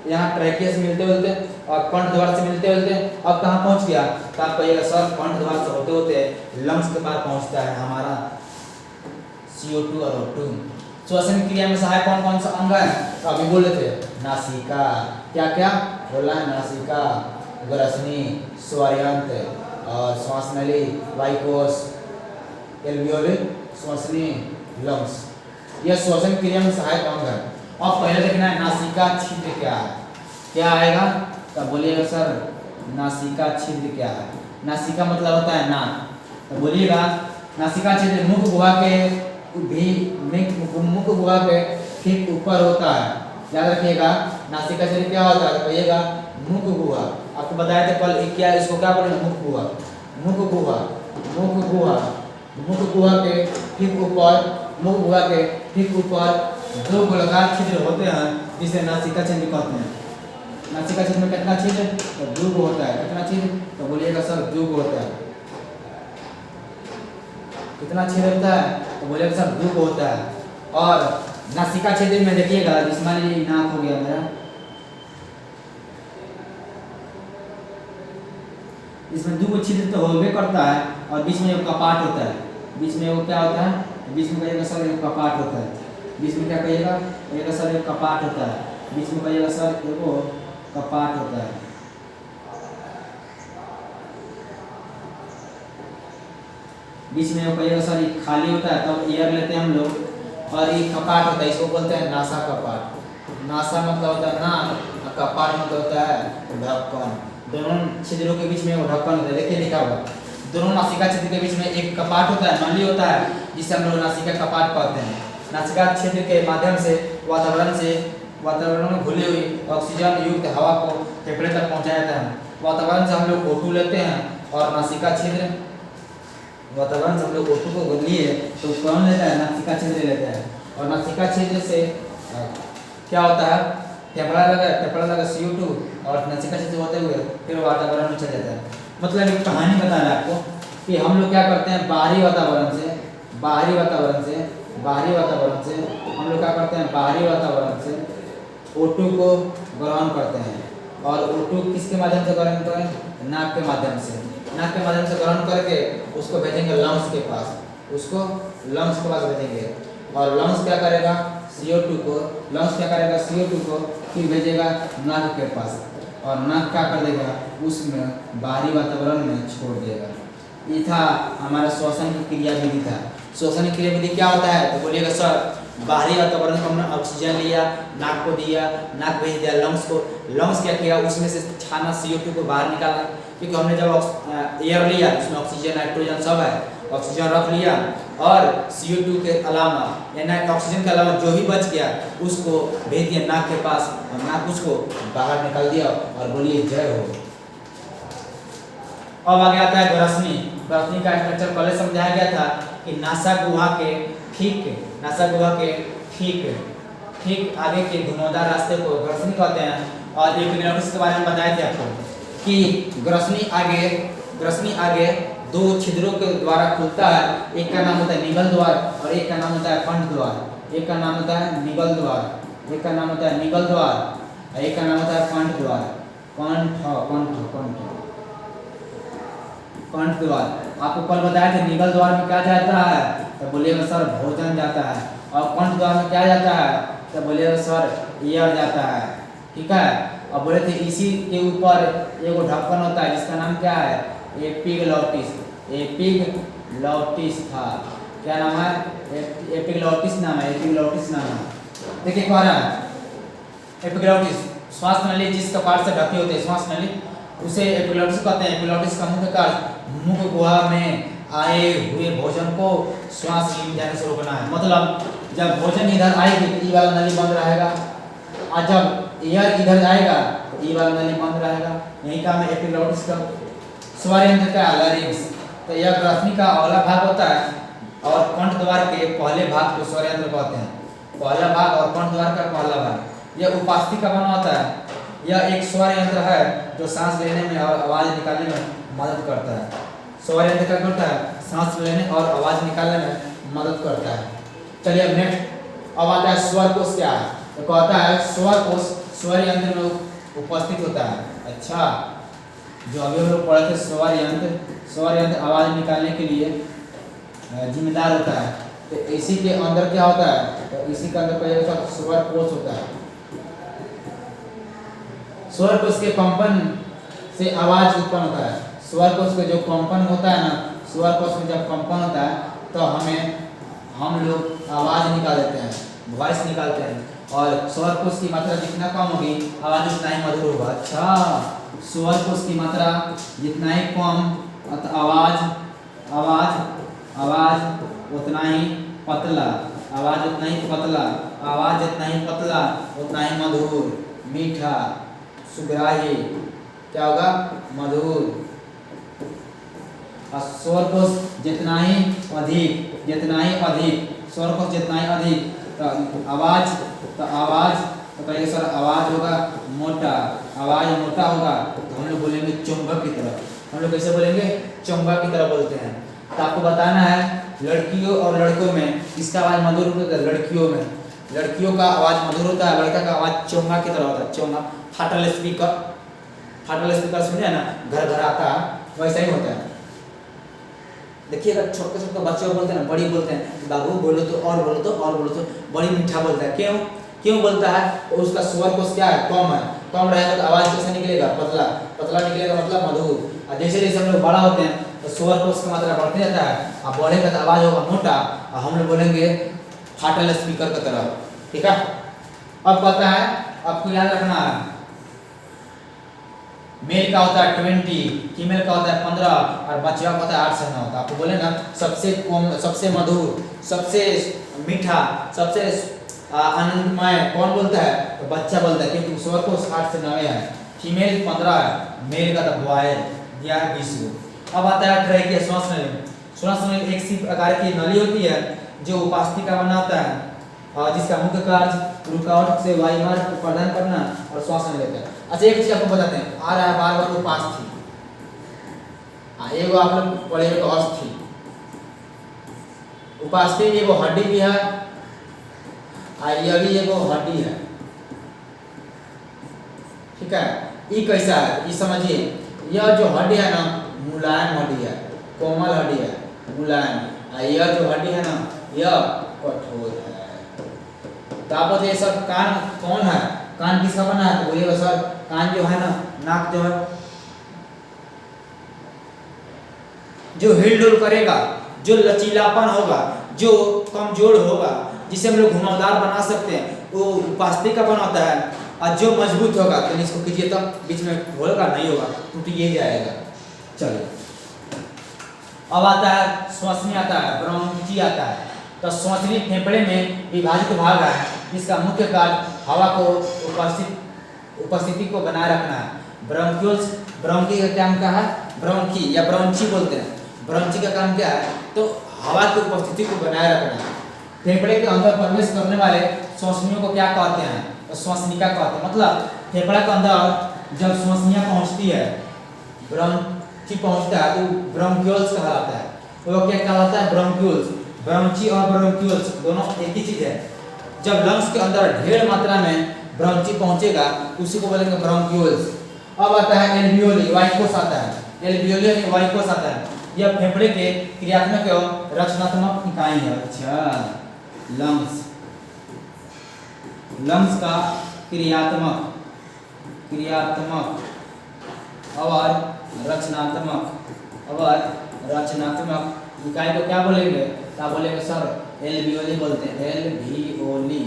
यहाँ ट्रैकिया से मिलते मिलते और कंठ द्वार से मिलते मिलते अब कहाँ पहुँच गया तो आप कहिएगा सर कंठ द्वार से होते होते लंग्स के पास पहुँचता है हमारा CO2 और O2। श्वसन क्रिया में सहायक कौन कौन सा अंग है तो अभी बोले थे नासिका। क्या क्या बोला है? नासिका, ग्रसनी, स्वरयंत्र और श्वास नली, वाइकोस, एल्वियोली, श्वसनी, लंग्स। यह श्वसन क्रिया में सहायक अंग है। अब पहले देखना है नासिका छिद्र क्या है। क्या आएगा तो बोलिएगा सर नासिका छिद्र क्या है। नासिका मतलब होता है नाक, तो बोलिएगा नासिका छिद्र मुख गुहा के भी मुख गुहा के ठीक ऊपर होता है। याद रखिएगा नासिका छिद्र क्या होता है तो कहिएगा मुख गुहा। आपको बताया था कल क्या, इसको क्या बोलेंगे? मुख गुहा। मुख गुहा, मुख गुहा, मुख गुहा के ठीक ऊपर, मुख गुहा के ठीक ऊपर 2 गोलाकार छिद्र होते हैं जिसे नासिका छिद्र कहते हैं। नासिका छिद्र में कितना छिद्र तो 2 गो होता है। कितना छिद्र तो बोलिएगा सर 2 गो होता है। कितना छिद्र होता है तो बोलिएगा सर 2 गो होता है। और नासिका छिद्र में देखिएगा जिसमें ये नाक हो गया मेरा, इसमें 2 गो छिद्र तो होबे करता है और बीच में एक कपाट होता है। बीच में वो क्या होता है? बीच में कहिएगा सर एक कपाट होता है। बीच में क्या कहिएगा? कहिएगा सर एक कपाट होता है। बीच में कहिएगा सर एगो कपाट होता है। बीच में वो कहिएगा सर ये खाली होता है, तब एयर लेते हैं हम लोग, और ये कपाट होता है, इसको बोलते हैं नासा कपाट। नासा मतलब होता है नाक, कपाट मतलब होता है ढक्कन। दोनों छिद्रों के बीच में वो ढक्कन होता है, देखिए लिखा हुआ। दोनों नासिका छिद्र के बीच में एक कपाट होता है, नली होता है, जिसे हम लोग नासिका कपाट कहते हैं। नासिका छिद्र के माध्यम से वातावरण में घुली हुई ऑक्सीजन युक्त हवा को फेफड़े तक पहुंचाया जाता है। वातावरण से हम लोग O2 लेते हैं और नासिका छिद्र, वातावरण से हम लोग O2 को लिए तो कौन लेता है? नासिका छिद्र लेता है। और नासिका छिद्र से क्या होता है? फेफड़ा लगा CO2 और नासिका छिद्र होते हुए फिर वातावरण में चला जाता है। मतलब एक कहानी बता रहा है आपको कि हम लोग क्या करते हैं, बाहरी वातावरण से हम लोग क्या करते हैं, बाहरी वातावरण से O2 को ग्रहण करते हैं। और O2 किसके माध्यम से ग्रहण करें? नाक के माध्यम से। नाक के माध्यम से ग्रहण करके उसको भेजेंगे लंग्स के पास, भेजेंगे। और लंग्स क्या करेगा? CO2 को फिर भेजेगा नाक के पास, और नाक क्या कर देगा? उसमें बाहरी वातावरण में छोड़ देगा। ये था हमारा श्वसन की क्रिया विधि था। श्वसन की क्रिया विधि क्या होता है तो बोलिएगा सर बाहरी वातावरण को हमने ऑक्सीजन लिया, नाक को दिया, नाक भेज दिया लंग्स को। लंग्स क्या किया? उसमें से छाना CO2 को बाहर निकाला, क्योंकि हमने जब एयर लिया उसमें ऑक्सीजन नाइट्रोजन सब है, ऑक्सीजन रख लिया और CO2 के अलावा यानी ऑक्सीजन के अलावा जो भी बच गया उसको भेज दिया नाक के पास, और नाक उसको बाहर निकाल दिया। और बोलिए जय हो। अब आगे आता है ग्रसनी। ग्रसनी का स्ट्रक्चर पहले समझाया गया था कि नासा गुहा के ठीक आगे के घुमावदार रास्ते को ग्रसनी कहते हैं। और एपिग्लॉटिस के बारे में बताए थे आपको कि ग्रसनी आगे दो छिद्रों के द्वारा खुलता है। एक का नाम होता है निगल द्वार और एक का नाम होता है कंठ द्वार। एक का नाम होता है निगल द्वार, एक का नाम होता है निगल द्वार और एक का नाम होता है कंठ द्वार। कंठ द्वार आपको कल बताया था। निगल द्वार में क्या जाता है तो बोलिएगा सर भोजन जाता है। और कंठ द्वार में क्या जाता है तो बोलिएगा सर एयर जाता है। ठीक है। अब बोले थे इसी के ऊपर एक ढक्कन होता है जिसका नाम क्या है एपिग्लॉटिस था। क्या नाम है एपिग्लॉटिस नाम है। देखिए कह रहा है एपिग्लॉटिस श्वास नली जिस कपाट से ढके होते हैं श्वास नली उसे एपिग्लॉटिस कहते हैं। एपिग्लॉटिस का मुख्य कार्य मुख गुहा में आए हुए भोजन को श्वास नली में जाने से रोकना है। मतलब जब भोजन इधर आएगी तो ई वाला नली बंद रहेगा और जब एयर इधर आएगा तो ई वाला नली बंद रहेगा। यही काम है एपिग्लॉटिस का। स्वर यंत्र का लारिंक्स तो यह ग्रसनी का अगला भाग होता है और कंठ द्वार के पहले भाग को स्वर यंत्र कहते हैं। पहला भाग और कंठ द्वार का पहला भाग यह उपास्थि का बना होता है। यह एक स्वर यंत्र है जो सांस लेने में और आवाज निकालने में मदद करता है। स्वर यंत्र क्या करता है सांस लेने और आवाज निकालने में मदद करता है। चलिए अब नेक्स्ट अब आता है स्वर कोश। क्या है तो कहता है स्वर कोश स्वर यंत्र में उपस्थित होता है। अच्छा जो अभी हम लोग पढ़े थे स्वर यंत्र आवाज निकालने के लिए जिम्मेदार होता है। तो इसी के अंदर क्या होता है तो इसी के अंदर पहले स्वर कोश होता है। स्वर कोश के कंपन से आवाज उत्पन्न होता है। स्वर कोश के जो कंपन होता है ना स्वर कोश में जब कंपन होता है तो हम लोग आवाज निकाल देते हैं वॉइस निकालते हैं। और स्वर कोश की मात्रा जितना कम होगी आवाज उतना ही मधुर होगा। अच्छा स्वर कोश की मात्रा जितना ही कम आवाज उतना ही पतला आवाज जितना ही पतला उतना ही मधुर मीठा सुग्राही क्या होगा मधुर। और स्वर कोश जितना ही अधिक स्वर कोश जितना ही अधिक तो आवाज तो कहिए सर आवाज होगा मोटा होगा तो हम लोग बोलेंगे चुंबक की तरह। हम लोग कैसे बोलेंगे चुंबक की तरह बोलते हैं। तो आपको बताना है लड़कियों और लड़कों में किसका आवाज मधुर होता है। लड़कियों का आवाज मधुर होता है, लड़का का आवाज चोंगा की तरह होता है। चोंगा फाटल स्पीकर सुने ना घर आता है वैसा ही होता है। देखिए अगर छोटे बच्चे बोलते हैं ना बड़ी बोलते हैं बाबू बोलो तो बड़ी मीठा बोलता है। क्यों बोलता है उसका स्वर कोश क्या है कम रहेगा तो आवाज कैसे निकलेगा पतला निकलेगा मतलब मधुर। और जैसे हम लोग बड़ा होते हैं तो स्वर कोश की मात्रा बढ़ते जाता है और बढ़ेगा तो आवाज होगा मोटा और हम लोग बोलेंगे फाटल स्पीकर की तरह। ठीक है। अब कहता है आपको याद रखना है मेल का होता है 20 फीमेल का होता है 15 और बच्चा का होता है 8 से 9। तो आपको बोले ना सबसे मधुर सबसे मीठा सबसे आनंदमय कौन बोलता है तो बच्चा बोलता है क्योंकि स्वर कोश 8 से 9 है। फीमेल 15 है मेल का तो बॉय दिया है 20 को। अब आता है ट्रैकिया श्वास नली एक सी प्रकार की नली होती है जो उपास्थि का बना होता है और जिसका मुख्य कार्य रुकावट से वायुमार्ग को प्रदान करना और श्वास लेता है। अच्छा एक चीज आपको बताते हैं आ रहा है बार उपास्थि एगो आप लोग पढ़ेंगे तो अस्थि। उपास्थि एगो हड्डी भी है यह भी एगो हड्डी है। ठीक है। ये कैसा है ये समझिए यह जो हड्डी है ना मुलायम हड्डी है कोमल हड्डी है मुलायम। यह जो हड्डी है ना यह कठोर है। तो आप बोलते सर कान कौन है कान किसका बना है तो बोलिएगा सर कान जो है ना नाक जो है जो हिलडुल करेगा जो लचीलापन होगा जो कमजोर होगा जिसे हम लोग घुमावदार बना सकते हैं वो उपास्थि का बना होता है। और जो मजबूत होगा तो इसको कीजिए तो बीच में होगा नहीं होगा टूट ये जाएगा। चलिए अब आता है श्वसनी आता है ब्रोंची आता है। तो श्वसनी फेफड़े में विभाजित भाग है जिसका मुख्य कार्य हवा को उपस्थिति को बनाए रखना है। ब्रोंकी का क्या है ब्रोंकी या ब्रोंची बोलते हैं। ब्रोंची का काम क्या है? तो हवा की उपस्थिति को बनाए रखना। फेफड़े के अंदर प्रवेश करने वाले श्वसनियों को क्या कहते हैं? तो श्वसनिका कहते हैं। मतलब फेफड़ा के अंदर जब श्वसनिया पहुंचती है, ब्रोंची पहुंचता है, तो ब्रोंक्यूल्स कहलाता है। वो क्या कहलाता है? ब्रोंक्यूल्स। ब्रोंची और ब्रोंक्यूल्स दोनों एक ही चीज है। जब लंग्स के अंदर ढेर मात्रा में ब्रोंची पहुंचेगा उसी को बोलेंगे ब्रोंक्यूल्स। अब आता है एल्वियोली, वायुकोश आता है। एल्वियोली यानी वायुकोश आता है। यह फेफड़े के क्रियात्मक एवं रचनात्मक इकाई है। अच्छा, लंग्स, लंग्स का क्रियात्मक और रचनात्मक इकाई को क्या बोलेंगे? क्या बोलेंगे सर? एल्वियोली बोलते हैं। एल्वियोली,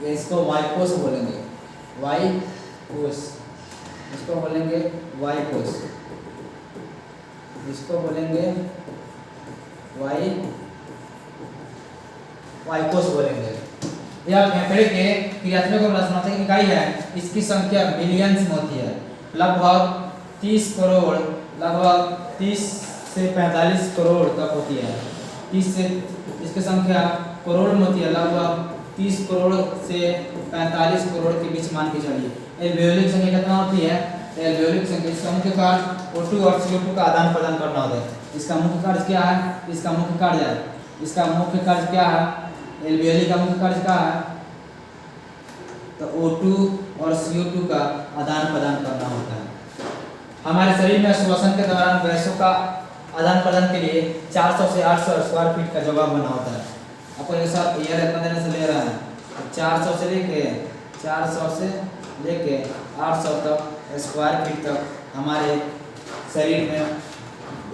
इसको वायुकोश बोलेंगे। वायुकोश, इसको बोलेंगे वायुकोश, इसको बोलेंगे वायुकोश बोलेंगे। यह फेफड़े के क्रियात्मक और रचनात्मक इकाई है। इसकी संख्या मिलियंस में होती है। लगभग 30 करोड़, लगभग 30 से 45 करोड़ तक होती है। 30 से, इसकी संख्या करोड़ में होती है। लगभग 30 करोड़ से 45 करोड़ के बीच मान के चलिए। एल्वियोली की संख्या कितना होती है? एल्वियोली की संख्या, इसका मुख्य कार्य O2 और CO2 का आदान प्रदान करना होता है। इसका मुख्य कार्य क्या है? इसका मुख्य कार्य क्या है? एल्वियोली का मुख्य कार्य क्या है? तो O2 और CO2 का आदान प्रदान करना होता है। हमारे शरीर में श्वसन के दौरान गैसों का आदान प्रदान के लिए 400 से 800 स्क्वायर फीट का जगह बना होता है। आपको एक साथ एयर इतना देने से ले रहा है, 400 से लेके 800 तक स्क्वायर फीट तक हमारे शरीर में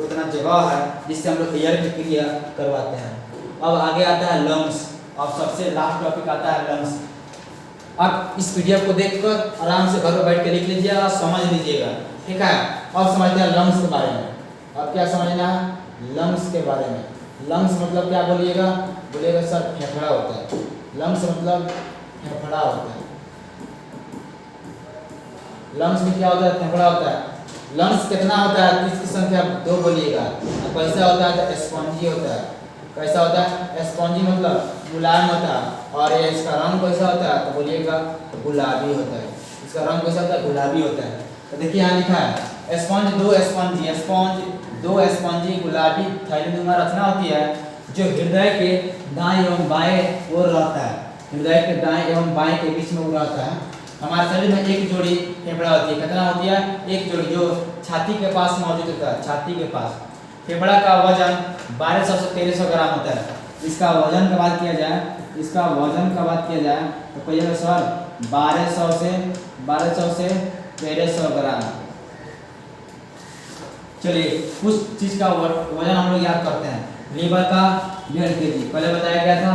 उतना जगह है जिससे हम लोग एयर की क्रिया करवाते हैं। अब आगे आता है लंग्स। अब सबसे लास्ट टॉपिक आता है लंग्स। आप इस पीडीएफ को देखकर आराम से घर पर बैठ के लिख लीजिएगा और समझ लीजिएगा, ठीक है। अब समझते हैं लंग्स के बारे में। अब क्या समझना है? लंग्स के बारे में। लंग्स मतलब क्या बोलिएगा? बोलिएगा सर फेफड़ा होता है। लंग्स मतलब फेफड़ा होता है। लंग्स में क्या होता है? फेफड़ा होता है। लंग्स कितना होता है? इसकी संख्या 2 बोलिएगा। कैसा होता है? तो स्पंजी होता है। कैसा होता है? स्पंजी मतलब मुलायम होता है। और ये इसका रंग कैसा होता है? तो बोलिएगा गुलाबी होता है। इसका रंग कैसा होता है? गुलाबी होता है। तो देखिए यहाँ लिखा है स्पंज 2 स्पंजी, स्पंज 2 स्पंजी गुलाबी थैलीनुमा रचना होती है जो हृदय के दाएं एवं बाएं ओर रहता है। हृदय के दाएं एवं बाएं के बीच में वो रहता है। हमारे शरीर में एक जोड़ी फेफड़ा होती है। कितना होती है? एक जोड़ी, जो छाती के पास मौजूद होता है। छाती के पास फेफड़ा का वजन 1200 से 1300 ग्राम होता है। इसका वजन का बात किया जाए, तो कहिएगा सर 1200 से 1300 ग्राम। चलिए कुछ चीज का वजन हम लोग याद करते हैं। लीवर का 1.5 kg पहले बताया गया था।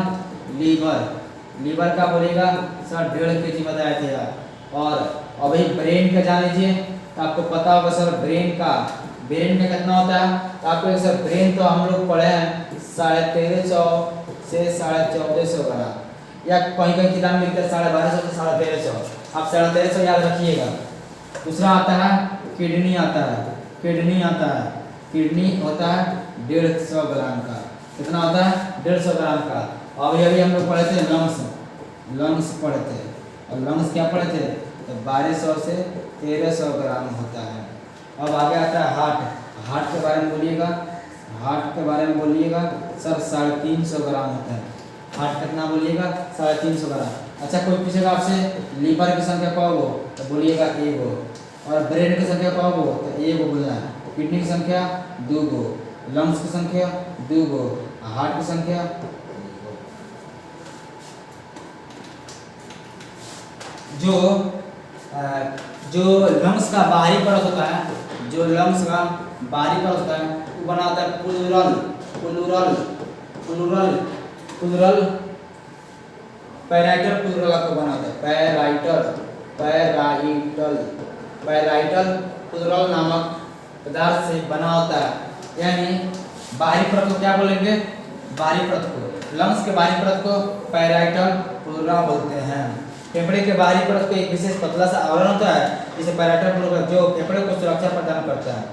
लीवर का बोलिएगा सर 1.5 kg बताया था। और अभी ब्रेन का जान लीजिए, तो आपको पता होगा सर ब्रेन का कितना होता है? तो आपको सर ब्रेन तो हम लोग पढ़े हैं 1350 से 1450 ग्राम, या कहीं कहीं किताब में लिखते हैं 1250 से 1350। आप 1350 याद रखिएगा। दूसरा आता है किडनी आता है। किडनी होता है 150 ग्राम का। कितना होता है? 150 ग्राम का। अभी हम लोग पढ़े थे लंग्स पढ़े थे। और लंग्स क्या पढ़े थे? तो 1200 से 1300 ग्राम होता है। अब आगे आता है हार्ट के बारे में बोलिएगा। सर 350 ग्राम होता है। हार्ट कितना बोलिएगा? 350 ग्राम। अच्छा, कोई पूछेगा आपसे लीवर की संख्या क्या हो, तो बोलिएगा 1 गो। और ब्रेन की संख्या क्या हो, तो 1 गो बोलना है। किडनी की संख्या 2 गो, लंग्स की संख्या 2 गो, हार्ट की संख्या 2 गो। जो लंग्स का बाहरी परत होता है, वो बना होता है प्लूरल पैराइटल प्लूरल को बनाता है। पैराइटल प्लूरल नामक पदार्थ से बना होता है। यानी बाहरी परत को क्या बोलेंगे? बाहरी परत को, लंग्स के बाहरी परत को पैराइटल प्लूरल बोलते हैं। फेफड़े के बाहरी परत को एक विशेष पतला सा आवरण होता है जिसे पैराइटल प्लूरल, जो फेफड़े को सुरक्षा प्रदान करता है।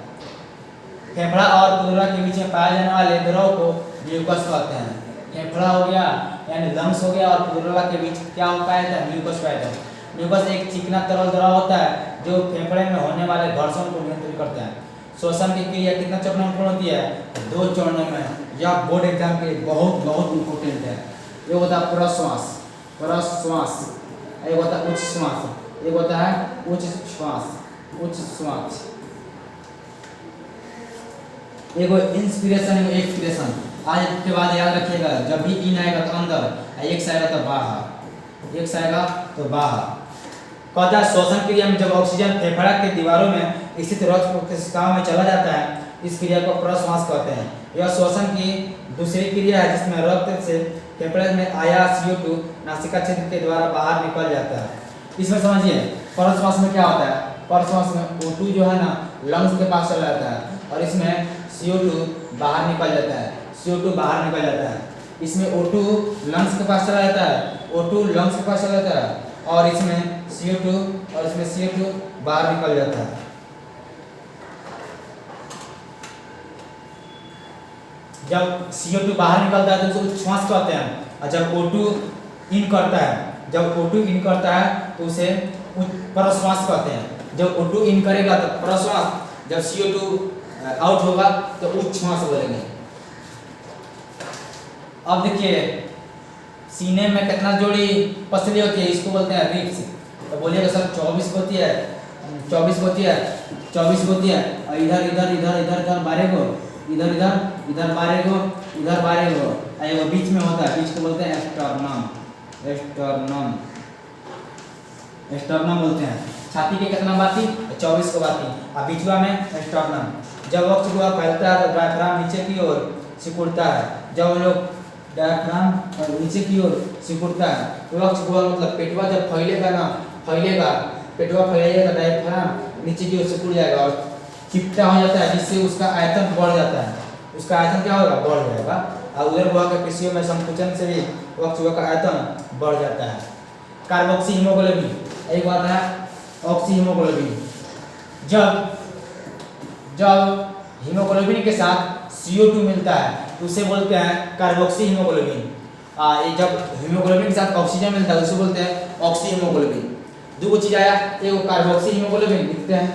फेफड़ा और प्लूरा के बीच में पाए जाने वाले द्रव को म्यूकस कहते हैं। फेफड़ा हो गया यानी लंग्स हो गया और प्लूरा के बीच क्या पाया जाता है, म्यूकस पाया जाता है। म्यूकस एक चिकना तरल द्रव होता है जो फेफड़े में होने वाले घर्षण को नियंत्रित करता है। श्वसन की क्रिया कितना चरणों में पूर्ण होती है, 2 चरणों में। यह बोर्ड एग्जाम के लिए बहुत बहुत इंपॉर्टेंट है। एक होता है प्रश्वास, प्रश्वास, एक होता है उच्च श्वास, एक होता है उच्च श्वास, उच्च श्वास, एक इंस्पिरेशन, एक एक्सपिरेशन। आज के बाद याद रखिएगा, जब भी इन आएगा तो अंदर, एक से आएगा तो बाहर, एक से आएगा तो बाहर। कहता है श्वसन क्रिया में जब ऑक्सीजन फेफड़ा के दीवारों में स्थित रक्त कोशिकाओं में चला जाता है, इस क्रिया को प्रश्वास कहते हैं। यह श्वसन की दूसरी क्रिया है जिसमें रक्त से फेफड़े में आया CO2 नासिका क्षेत्र के द्वारा बाहर निकल जाता है। इसमें समझिए प्रश्वास में क्या होता है, प्रश्वास में O2 जो है ना लंग्स के पास चला जाता है और इसमें CO2 बाहर निकल जाता है, CO2 बाहर निकल जाता है। इसमें O2 लंग्स के पास चला जाता है, O2 लंग्स के पास चला जाता है और इसमें CO2 और इसमें CO2 बाहर निकल जाता है। जब CO2 बाहर निकलता है तो उसे उच्छ्वास कहते हैं और जब O2 इन करता है, जब O2 इन करता है तो उसे प्रश्वास कहते हैं। जब O2 इन करेगा तो प्रश्वास, जब CO2 आउट होगा तो उच्छ्वास बोलेंगे। अब देखिए सीने में कितना जोड़ी पसली होती है, इसको बोलते हैं रिब्स। तो बोलिएगा सर 24 होती है, 24 होती है, 24 होती है और इधर इधर इधर इधर इधर 12 गो, इधर इधर इधर 12 गो, इधर 12 गो, वो बीच में होता है, बीच को बोलते हैं स्टर्नम, स्टर्नम, स्टर्नम बोलते हैं। छाती के कितना बाती, 24 को बाती और बीचवा में स्टर्नम। जब वक्त गुहा फैलता है तो डायफ्राम नीचे की ओर सिकुड़ता है। जब लोग डायफ्राम और नीचे की ओर सिकुड़ता है तो वक्त गुहा मतलब पेटवा जब फैलेगा ना, फैलेगा पेटवा फैलेगा, डायफ्राम नीचे की ओर सिकुड़ जाएगा और चिपटा हो जाता है, जिससे उसका आयतन बढ़ जाता है। उसका आयतन क्या होगा, बढ़ जाएगा और उधर गुहा के पेशियों में संकुचन से भी वक्त गुहा का आयतन बढ़ जाता है। कार्बोक्सी हीमोग्लोबिन, एक बात है ऑक्सी हीमोग्लोबिन। जब जब हीमोग्लोबिन के साथ CO2 मिलता है तो उसे बोलते हैं कार्बोक्सी हीमोग्लोबिन। जब हीमोग्लोबिन के साथ ऑक्सीजन मिलता है उसे बोलते हैं ऑक्सी हीमोग्लोबिन। दो चीज आया, एक कार्बोक्सी हीमोग्लोबिन लिखते हैं,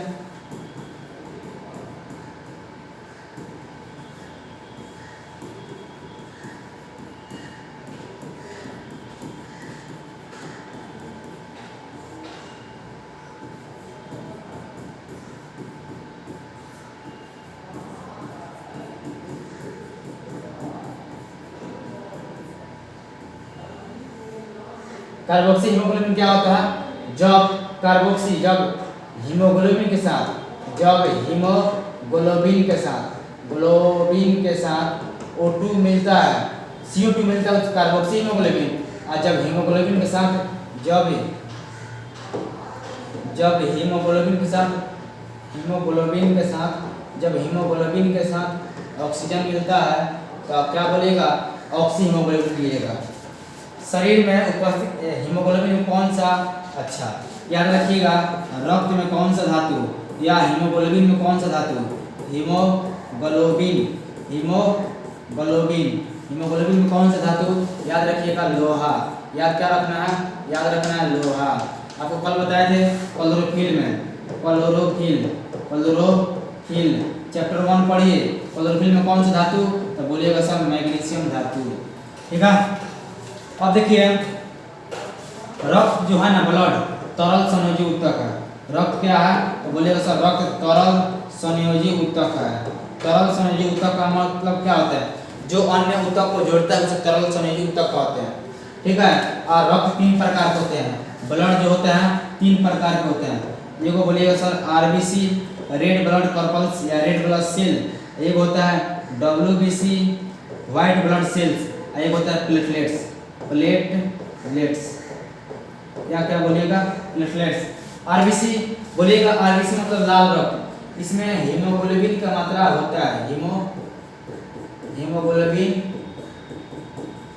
कार्बोक्सी हीमोग्लोबिन क्या होता है, जब कार्बोक्सी, जब हीमोग्लोबिन के साथ, जब हीमोग्लोबिन के साथ, ग्लोबिन के साथ O2 मिलता है, CO2 मिलता है कार्बोक्सी हीमोग्लोबिन। और जब हीमोग्लोबिन के साथ, जब हीमोग्लोबिन के साथ, हीमोग्लोबिन के साथ, जब हीमोग्लोबिन के साथ ऑक्सीजन मिलता है तो आप क्या बोलिएगा, ऑक्सी हीमोग्लोबिन मिलेगा। शरीर में उपस्थित हीमोग्लोबिन में कौन सा, अच्छा याद रखिएगा, रक्त में कौन सा धातु या हीमोग्लोबिन में कौन सा धातु, हीमोग्लोबिन, हीमोग्लोबिन, हीमोग्लोबिन में कौन सा धातु याद रखिएगा, लोहा। याद क्या रखना है, याद रखना है लोहा। आपको कल बताए थे क्लोरोफिल में, क्लोरोफिल, क्लोरोफिल चैप्टर 1 पढ़िए। क्लोरोफिल में कौन सा धातु, तो बोलिएगा सब मैग्नीशियम धातु, ठीक है। अब देखिए रक्त जो है ना, ब्लड तरल संयोजी ऊतक है। रक्त क्या है, तो बोलिएगा सर रक्त तरल संयोजी ऊतक है। तरल संयोजी ऊतक का मतलब क्या होता है, जो अन्य ऊतक को जोड़ता है उसे तरल संयोजी ऊतक कहते हैं, ठीक है। और रक्त 3 प्रकार के होते हैं, ब्लड जो होते हैं 3 प्रकार के होते हैं। एक बोलिएगा सर RBC, रेड ब्लड कॉर्पल्स या रेड ब्लड सेल, एक होता है WBC, व्हाइट ब्लड सेल्स, एक होता है प्लेटलेट्स, प्लेटलेट्स, क्या बोलिएगा, प्लेटलेट्स। RBC बोलिएगा, RBC मतलब लाल रक्त, इसमें हीमोग्लोबिन का मात्रा होता है, हीमोग्लोबिन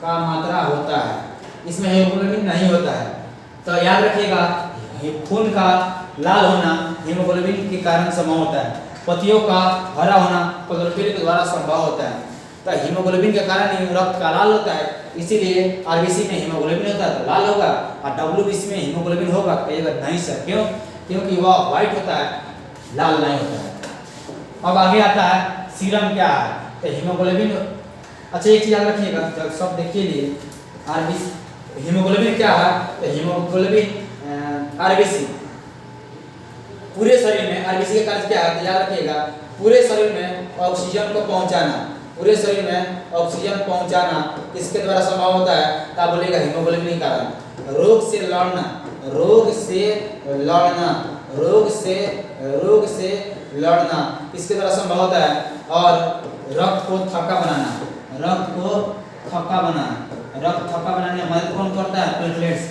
का मात्रा होता है, इसमें हीमोग्लोबिन नहीं होता है। तो याद रखिएगा खून का लाल होना हीमोग्लोबिन के कारण संभव होता है। पत्तियों का हरा होना क्लोरोफिल के द्वारा संभव होता है। तो हीमोग्लोबिन के कारण ही रक्त का लाल होता है, इसीलिए आरबीसी में हीमोग्लोबिन होता है तो लाल होगा, और डब्ल्यूबीसी में हीमोग्लोबिन होगा। कहिएगा नहीं सर, क्यों? क्योंकि वह व्हाइट होता है, लाल नहीं होता है। अब आगे आता है सीरम क्या है, तो हीमोग्लोबिन। अच्छा एक चीज याद रखिएगा, जब सब देखिए लिए आरबीसी हीमोग्लोबिन क्या है, तो हीमोग्लोबिन आरबीसी पूरे शरीर में, आरबीसी का कार्य क्या है याद रखिएगा, पूरे शरीर में ऑक्सीजन को पहुंचाना, पूरे शरीर में ऑक्सीजन पहुंचाना किसके द्वारा संभव होता है, तो आप बोलेगा हीमोग्लोबिन के कारण। रोग से लड़ना, रोग से लड़ना, रोग से लड़ना किसके द्वारा संभव होता है, और रक्त को थक्का बनाना, रक्त को थक्का बनाना, रक्त थक्का बनाने में मदद कौन करता है, प्लेटलेट्स।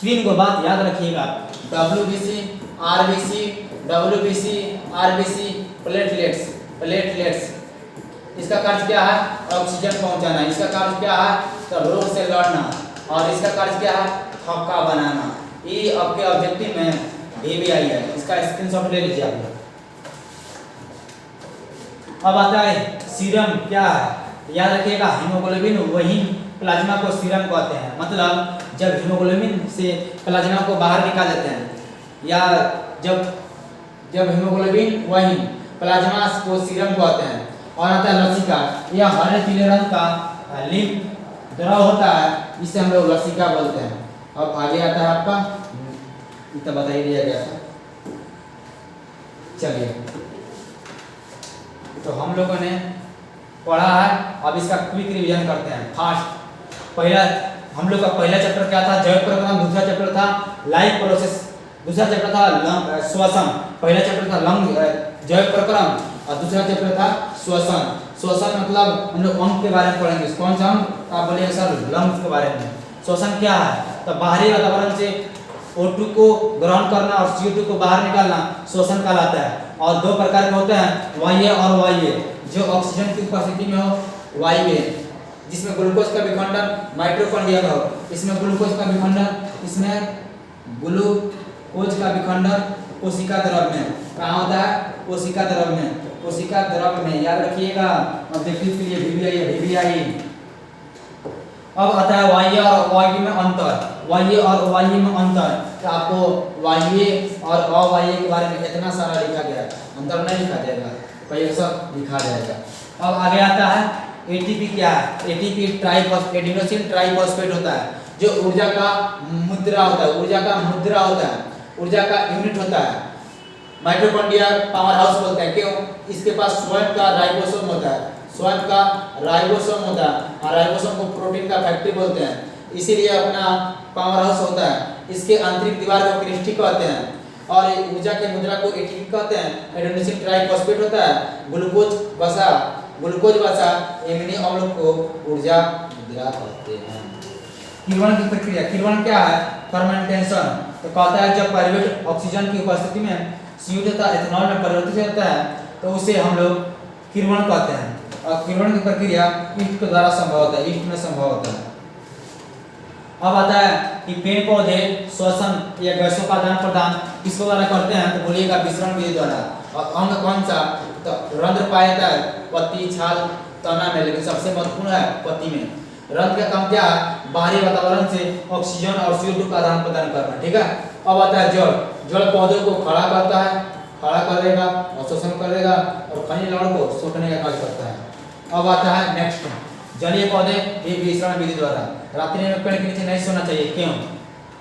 तीन को बात याद रखिएगा, WBC RBC, WBC RBC, platelets, platelets इसका कार्य क्या है, ऑक्सीजन पहुंचाना, इसका कार्य क्या है, तो रोग से लड़ना, और इसका कार्य क्या है, थक्का बनाना। ये आपके ऑब्जेक्टिव में VBI है, इसका स्क्रीनशॉट ले लीजिए आप लोग। अब आता है सीरम क्या है, याद रखिएगा हीमोग्लोबिन वही प्लाज्मा को सीरम कहते हैं, मतलब जब हीमोग्लोबिन से प्लाज्मा को बाहर निकाल देते हैं, या जब हीमोग्लोबिन वही प्लाज्मा को सीरम कहते हैं। और आता है लसिका, यह हरे पीले रंग का लिम्फ द्रव होता है, इसे हम लोग लसिका बोलते हैं। अब आगे आता है आपका, इतना बता ही दिया गया था। चलिए, तो हम लोगों ने पढ़ा है, अब इसका क्विक रिवीजन करते हैं फास्ट। पहला हम लोग का पहला चैप्टर क्या था, जैव प्रक्रम, दूसरा चैप्टर था लाइफ प्रोसेस, दूसरा चैप्टर था श्वसन, पहला चैप्टर था लंग जैव प्रक्रम, और दूसरा चैप्टर था श्वसन। श्वसन मतलब हम लोग अंग के बारे में पढ़ेंगे, कौन सा अंग, आप बोलिएगा सर लंग्स के बारे में। श्वसन क्या है, तो बाहरी वातावरण से O2 को ग्रहण करना और CO2 को बाहर निकालना श्वसन कहलाता है। और दो प्रकार के होते हैं, वायवीय और वायवीय। जो ऑक्सीजन की उपस्थिति में हो वायवीय, जिसमें ग्लूकोज का विखंडन माइटोकॉन्ड्रिया में हो, इसमें ग्लूकोज का विखंडन, इसमें ग्लूकोज का विखंडन कोशिका द्रव में कहाँ होता है, कोशिका द्रव में, कोशिका द्रव में याद रखिएगा, ऑब्जेक्टिव के लिए VBI। अब आता है वायवीय और अवायवीय में अंतर, वायवीय और अवायवीय में अंतर। तो आपको वायवीय और अवायवीय के बारे में इतना सारा लिखा गया है, अंतर नहीं लिखा जाएगा, कई सब लिखा जाएगा। अब आगे आता है एटीपी क्या है, एटीपी ट्राइफॉस्फेट, एडिनोसिन ट्राइफॉस्फेट होता है, जो ऊर्जा का मुद्रा होता है, ऊर्जा का मुद्रा होता है, ऊर्जा का यूनिट होता है। माइटोकॉन्ड्रिया पावर हाउस बोलते हैं, क्यों, इसके पास स्वयं का राइबोसोम होता है, स्वयं का राइबोसोम होता है, और राइबोसोम को प्रोटीन का फैक्ट्री बोलते हैं, इसीलिए अपना पावर हाउस होता है। इसके आंतरिक दीवार को क्रिस्टी कहते हैं, और ऊर्जा के मुद्रा को एटीपी कहते हैं। एडेनोसिन ट्राइफॉस्फेट होता है, ग्लूकोज वसा एमिनो अम्ल को ऊर्जा मुद्रा कहते हैं। किण्वन की प्रक्रिया, किण्वन क्या है, फर्मेंटेशन। तो कहता है जब पायरुवेट ऑक्सीजन की उपस्थिति में CO2 तथा एथेनॉल में परिवर्तित होता है, तो उसे हम लोग किण्वन कहते हैं। और किण्वन की प्रक्रिया ईस्ट के द्वारा संभव होता है, ईस्ट में संभव होता है। अब आता है कि पेड़ पौधे श्वसन या गैसों का आदान प्रदान किसके द्वारा करते हैं, तो बोलिएगा विसरण विधि द्वारा। और अंग कौन सा, तो रंध्र पाया जाता है पत्ती, छाल, तना में, लेकिन सबसे महत्वपूर्ण है पत्ती में। रंध्र का काम क्या है, बाहरी वातावरण से ऑक्सीजन और CO2 का आदान प्रदान करना, ठीक है। अब आता है जड़, जड़ पौधों को खड़ा करता है, खड़ा करेगा और शोषण करेगा, और खनिज लवण को सोखने का कार्य करता है। अब आता है नेक्स्ट, जलीय पौधे, ये विसरण विधि द्वारा। रात्रि में पेड़ के नीचे नहीं सोना चाहिए, क्यों।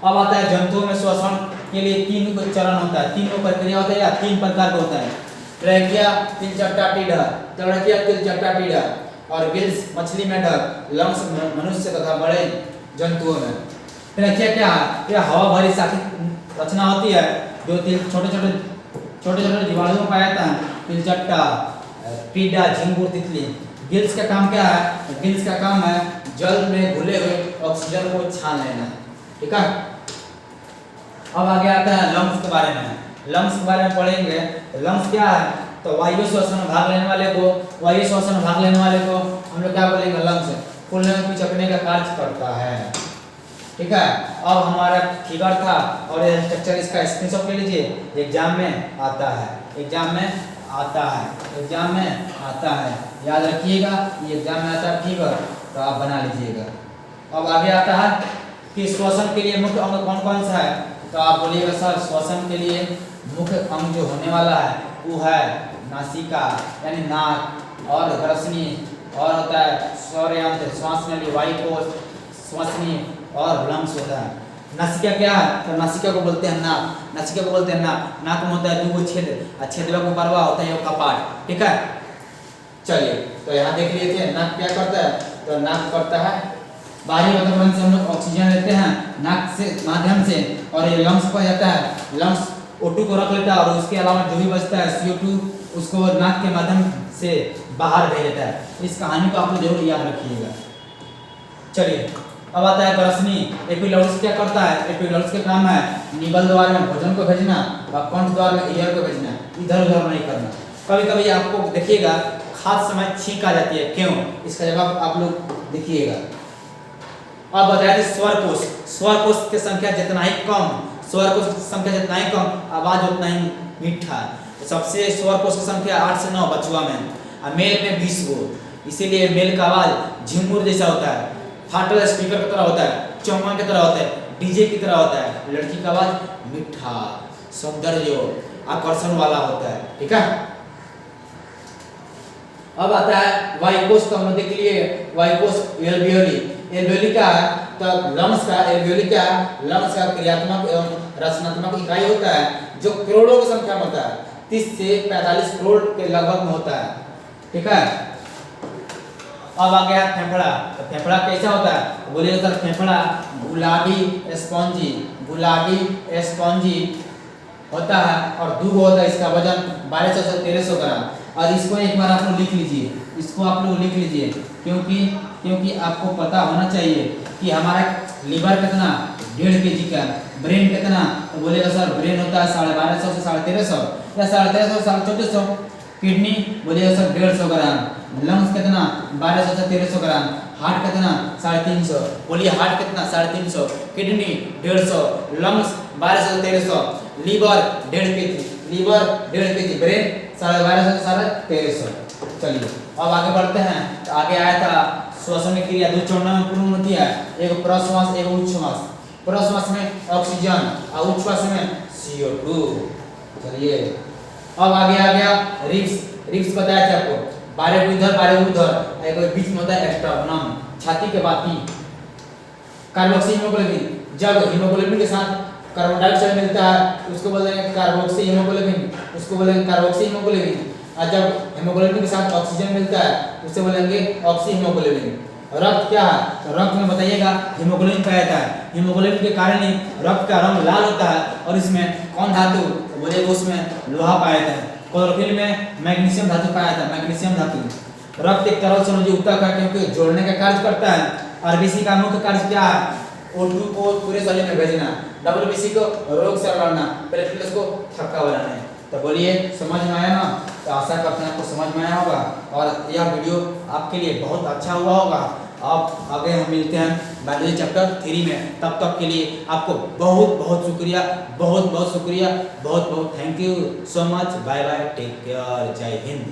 अब आता है जंतुओं में श्वसन के लिए 3 चरण होता है, 3 प्रक्रिया होता है, या 3 प्रकार का होता है। ट्रैकिया, तिलचट्टा टीढ़ा, ट्रैकिया तिलचट्टा टीढ़ा, और गिल्स मछली, मेंढक, लंग्स मनुष्य तथा बड़े जंतुओं में। ट्रैकिया क्या है, यह हवा भरी शाखित रचना होती है, जो छोटे छोटे जीवाणुओं में पाया जाता है। तिलचट्टा, टीढ़ा, झिंगुर, तितली। गिल्स का काम क्या है, गिल्स का काम है जल में घुले हुए ऑक्सीजन को छान लेना, ठीक है। अब आगे आता है लंग्स के बारे में। लंग्स के बारे में पढ़ेंगे। लंग्स क्या है, तो वायु श्वसन में भाग लेने वाले को, वायु श्वसन में भाग लेने वाले को हम लोग क्या बोलेंगे, लंग्स। फूलने में पिचकने का कार्य करता है, ठीक है। अब हमारा फिगर था और ये स्ट्रक्चर, इसका स्क्रीनशॉट ले लीजिए, एग्जाम में आता है, एग्जाम में आता है, एग्जाम में आता है, याद रखिएगा ये एग्जाम में आता है, ठीक है, तो आप बना लीजिएगा। अब आगे आता है कि श्वसन के लिए मुख्य अंग कौन कौन सा है, तो आप बोलिएगा सर श्वसन के लिए मुख्य अंग जो होने वाला है वो है नासिका यानी नाक, और ग्रसनी, और होता है स्वरयंत्र श्वास नली, वायुकोश, श्वसनी और लंग्स होता है। नासिका क्या है, तो नासिका को बोलते हैं नाक, नासिका को बोलते हैं नाक। नाक में होता है दो छेद, छेदवा को परवा होता है कपाट, ठीक है। चलिए तो यहाँ देख लीजिए नाक क्या करता है, तो नाक करता है बाहरी वातावरण से हम लोग ऑक्सीजन लेते हैं नाक से माध्यम से, और ये लंग्स पर जाता है, लंग्स O2 को रख लेता है, और उसके अलावा जो भी बचता है CO2 उसको नाक के माध्यम से बाहर भेज देता है। इस कहानी को आप लोग जरूर याद रखिएगा। चलिए अब आता है ग्रसनी। एपिग्लॉटिस क्या करता है, एपिग्लॉटिस का काम है निबल द्वार में भोजन को भेजना और कंठ द्वार में एयर को भेजना, इधर उधर नहीं करना। कभी कभी आपको देखिएगा खास समय छींक आ जाती है, क्यों, इसका जवाब आप लोग देखिएगा। अब बताया थे स्वर कोश, स्वर कोश की संख्या जितना ही कम, स्वर कोश की संख्या जितना ही कम आवाज उतना ही मीठा। तो सबसे स्वर कोश की संख्या 8 से 9 बचुआ में, और मेल में 20 गो, इसीलिए मेल का आवाज झिंगुर जैसा होता है, फाटल स्पीकर की तरह होता है, चौंगा की तरह होता है, डीजे की तरह होता है। लड़की का आवाज मीठा, सौंदर्य, आकर्षण वाला होता है, ठीक है। अब आता है वायुकोश का, हम देख लिए वायुकोश एल्वियोली। एल्वियोली क्या है, तो लंग्स का, एल्वियोली क्या है, लंग्स का क्रियात्मक एवं रचनात्मक इकाई होता है जो करोड़ों की संख्या में होता है, 30 से 45 करोड़ के लगभग में होता है, ठीक है। अब आ गया फेफड़ा। तो फेफड़ा कैसा होता है, बोलिए सर फेफड़ा गुलाबी स्पॉन्जी, गुलाबी स्पॉन्जी होता है, और दूध होता है, इसका वजन 1200 से 1300 ग्राम। और इसको एक बार आप लोग लिख लीजिए, इसको आप लोग लिख लीजिए, क्योंकि आपको पता होना चाहिए कि हमारा लीवर कितना 1.5 kg का, ब्रेन कितना, तो बोलेगा सर ब्रेन होता है 1250 से 1350 या 1350 से 1450, किडनी बोलिएगा सर 150 ग्राम, लंग्स कितना 1200 से 1300 ग्राम, हार्ट कितना 350, बोलिए हार्ट कितना 350, किडनी 150, लंग्स 1200 से 1300, liver 1.5 kg, liver 1.5 kg, brain 1250 से 1350। चलिए अब आगे बढ़ते हैं। तो आगे आया था श्वसन क्रिया दो चरणों में पूर्ण होती है, एक प्रश्वास एक उच्छ्वास। प्रश्वास में ऑक्सीजन और उच्छ्वास में CO2। चलिए अब आगे आ गया रिब्स। रिब्स बताया था आपको, 12 को इधर 12 को उधर, एक बीच में होता है स्टर्नम, छाती के बाती। कार्बोक्सी हीमोग्लोबिन, जब हीमोग्लोबिन के साथ कार्बन डाइऑक्साइड मिलता है उसको बोलेंगे कार्बोक्सी हीमोग्लोबिन, उसको बोलेंगे कार्बोक्सी हीमोग्लोबिन। और जब हीमोग्लोबिन के साथ ऑक्सीजन मिलता है उसे बोलेंगे ऑक्सी हीमोग्लोबिन। रक्त क्या है, तो रक्त में बताइएगा हीमोग्लोबिन पाया जाता है, हीमोग्लोबिन के कारण ही रक्त का रंग लाल होता है। और इसमें कौन धातु, तो बोलेगा उसमें लोहा पाया जाता है। क्लोरोफिल में मैग्नीशियम धातु पाया जाता है, मैग्नीशियम धातु। रक्त एक तरल संयोजी ऊतक है क्योंकि जोड़ने का कार्य करता है। आरबीसी का मुख्य कार्य क्या है, O2 को पूरे शरीर में भेजना, WBC को रोग से लड़ना, प्लेटलेट्स को थक्का बनाना। तो बोलिए समझ में आया ना, तो आशा करते हैं आपको समझ में आया होगा और यह वीडियो आपके लिए बहुत अच्छा हुआ होगा। अब आगे हम मिलते हैं बायोलॉजी चैप्टर 3 में, तब तक के लिए आपको बहुत बहुत शुक्रिया, बहुत बहुत शुक्रिया, बहुत बहुत thank you so much. Bye bye, take care, जय हिंद।